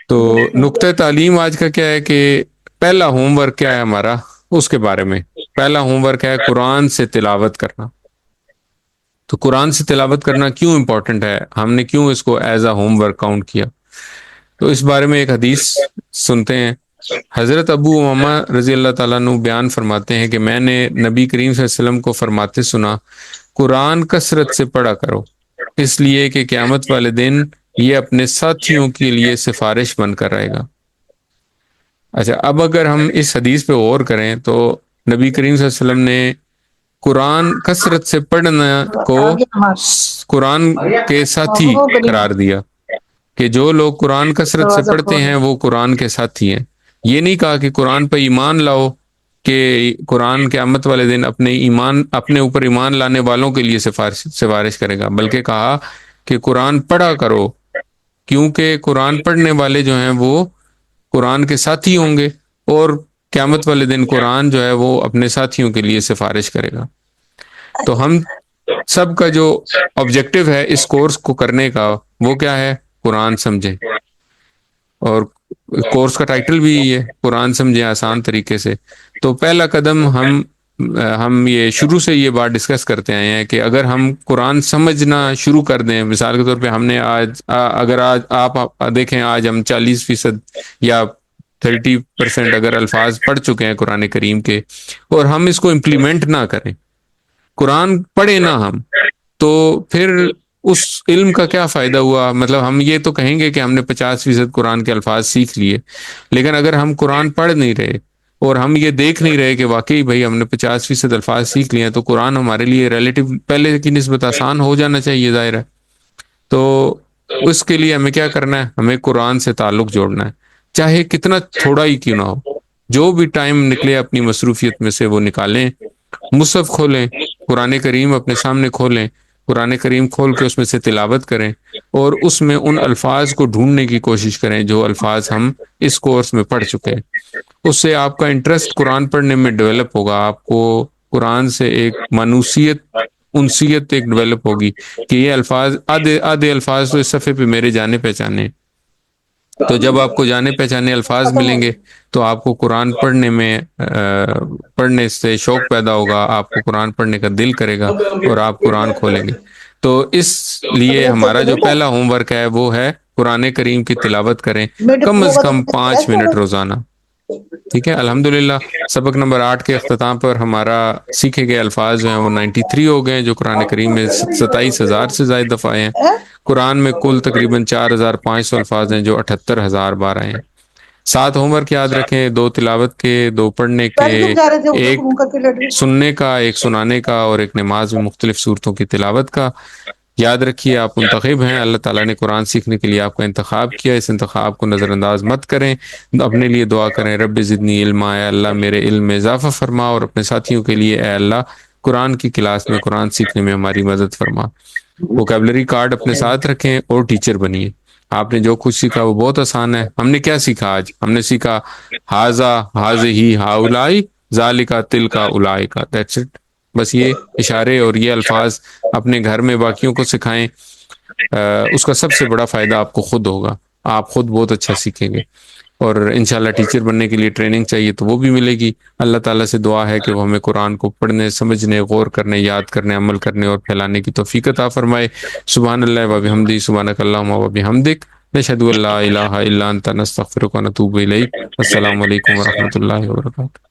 Speaker 1: تو نقطہ تعلیم آج کا کیا ہے کہ پہلا ہوم ورک کیا ہے ہمارا، اس کے بارے میں. پہلا ہوم ورک ہے قرآن سے تلاوت کرنا. تو قرآن سے تلاوت کرنا کیوں امپورٹنٹ ہے، ہم نے کیوں اس کو as a home work count کیا؟ تو اس بارے میں ایک حدیث سنتے ہیں. حضرت ابو امامہ رضی اللہ تعالیٰ عنہ بیان فرماتے ہیں کہ میں نے نبی کریم صلی اللہ علیہ وسلم کو فرماتے سنا، قرآن کثرت سے پڑھا کرو، اس لیے کہ قیامت والے دن یہ اپنے ساتھیوں کے لیے سفارش بن کر رہے گا. اچھا اب اگر ہم اس حدیث پہ غور کریں تو نبی کریم صلی اللہ علیہ وسلم نے قرآن کثرت سے پڑھنا کو قرآن کے ساتھی قرار دیا، کہ جو لوگ قرآن کثرت سے پڑھتے ہیں وہ قرآن کے ساتھی ہیں. یہ نہیں کہا کہ قرآن پہ ایمان لاؤ، کہ قرآن قیامت والے دن اپنے اوپر ایمان لانے والوں کے لیے سفارش کرے گا، بلکہ کہا کہ قرآن پڑھا کرو، کیونکہ قرآن پڑھنے والے جو ہیں وہ قرآن کے ساتھی ہوں گے، اور قیامت والے دن قرآن جو ہے وہ اپنے ساتھیوں کے لیے سفارش کرے گا. تو ہم سب کا جو آبجیکٹو ہے اس کورس کو کرنے کا وہ کیا ہے؟ قرآن سمجھیں. اور کورس کا ٹائٹل بھی یہ ہے، قرآن سمجھیں آسان طریقے سے. تو پہلا قدم ہم یہ شروع سے یہ بات ڈسکس کرتے آئے ہیں کہ اگر ہم قرآن سمجھنا شروع کر دیں، مثال کے طور پہ ہم نے اگر آج آپ دیکھیں، آج ہم 40% یا 30% اگر الفاظ پڑھ چکے ہیں قرآن کریم کے، اور ہم اس کو امپلیمنٹ نہ کریں، قرآن پڑھیں نہ ہم، تو پھر اس علم کا کیا فائدہ ہوا؟ مطلب ہم یہ تو کہیں گے کہ ہم نے 50% قرآن کے الفاظ سیکھ لیے، لیکن اگر ہم قرآن پڑھ نہیں رہے اور ہم یہ دیکھ نہیں رہے کہ واقعی بھائی ہم نے 50% الفاظ سیکھ لیے ہیں تو قرآن ہمارے لیے ریلیٹیو پہلے کی نسبت آسان ہو جانا چاہیے ظاہر ہے. تو اس کے لیے ہمیں کیا کرنا ہے؟ ہمیں قرآن سے تعلق جوڑنا ہے، چاہے کتنا تھوڑا ہی کیوں نہ ہو. جو بھی ٹائم نکلے اپنی مصروفیت میں سے وہ نکالیں، مصحف کھولیں، قرآن کریم اپنے سامنے کھولیں، قرآن کریم کھول کے اس میں سے تلاوت کریں اور اس میں ان الفاظ کو ڈھونڈنے کی کوشش کریں جو الفاظ ہم اس کورس میں پڑھ چکے ہیں. اس سے آپ کا انٹرسٹ قرآن پڑھنے میں ڈیولپ ہوگا، آپ کو قرآن سے ایک مانوسیت، انسیت ایک ڈیولپ ہوگی کہ یہ الفاظ آدھے الفاظ تو اس صفحے پہ میرے جانے پہچانے ہیں. تو جب آپ کو جانے پہچانے الفاظ ملیں گے تو آپ کو قرآن پڑھنے سے شوق پیدا ہوگا، آپ کو قرآن پڑھنے کا دل کرے گا اور آپ قرآن کھولیں گے. تو اس لیے ہمارا جو پہلا ہوم ورک ہے وہ ہے قرآن کریم کی تلاوت کریں کم از کم 5 منٹ روزانہ. ٹھیک ہے، الحمدللہ سبق نمبر 8 کے اختتام پر ہمارا سیکھے گئے الفاظ جو ہیں وہ 93 ہو گئے ہیں، جو قرآن کریم میں 27,000 سے زائد دفعہ آئے ہیں. قرآن میں کل تقریباً 4,500 الفاظ ہیں جو 78,000 بار آئے ہیں. 7 ہوم ورک یاد رکھیں، 2 تلاوت کے، 2 پڑھنے کے، ایک سننے کا، ایک سنانے کا اور ایک نماز میں مختلف صورتوں کی تلاوت کا. یاد رکھیے آپ منتخب ہیں، اللہ تعالیٰ نے قرآن سیکھنے کے لیے آپ کا انتخاب کیا، اس انتخاب کو نظر انداز مت کریں. اپنے لیے دعا کریں، رب زدنی علما، اے اللہ میرے علم میں اضافہ فرما، اور اپنے ساتھیوں کے لیے اے اللہ قرآن کی کلاس میں قرآن سیکھنے میں ہماری مدد فرما. ووکیبلری کارڈ اپنے ساتھ رکھیں اور ٹیچر بنیے. آپ نے جو کچھ سیکھا وہ بہت آسان ہے. ہم نے کیا سیکھا آج؟ ہم نے سیکھا ہاذا، ہاذہی، ہاؤلائی، ذالکا، تلکا، اولائکا، دیٹس اٹ. بس یہ اشارے اور یہ الفاظ اپنے گھر میں باقیوں کو سکھائیں. اس کا سب سے بڑا فائدہ آپ کو خود ہوگا، آپ خود بہت اچھا سیکھیں گے. اور انشاءاللہ ٹیچر بننے کے لیے ٹریننگ چاہیے تو وہ بھی ملے گی. اللہ تعالیٰ سے دعا ہے کہ وہ ہمیں قرآن کو پڑھنے، سمجھنے، غور کرنے، یاد کرنے، عمل کرنے اور پھیلانے کی توفیق عطا فرمائے. سبحان اللہ و بحمدہ، سبحانک اللہم و بحمدک، نشہد ان لا الہ الا انت، نستغفرک و نتوب الیک. السلام علیکم ورحمۃ اللہ وبرکاتہ.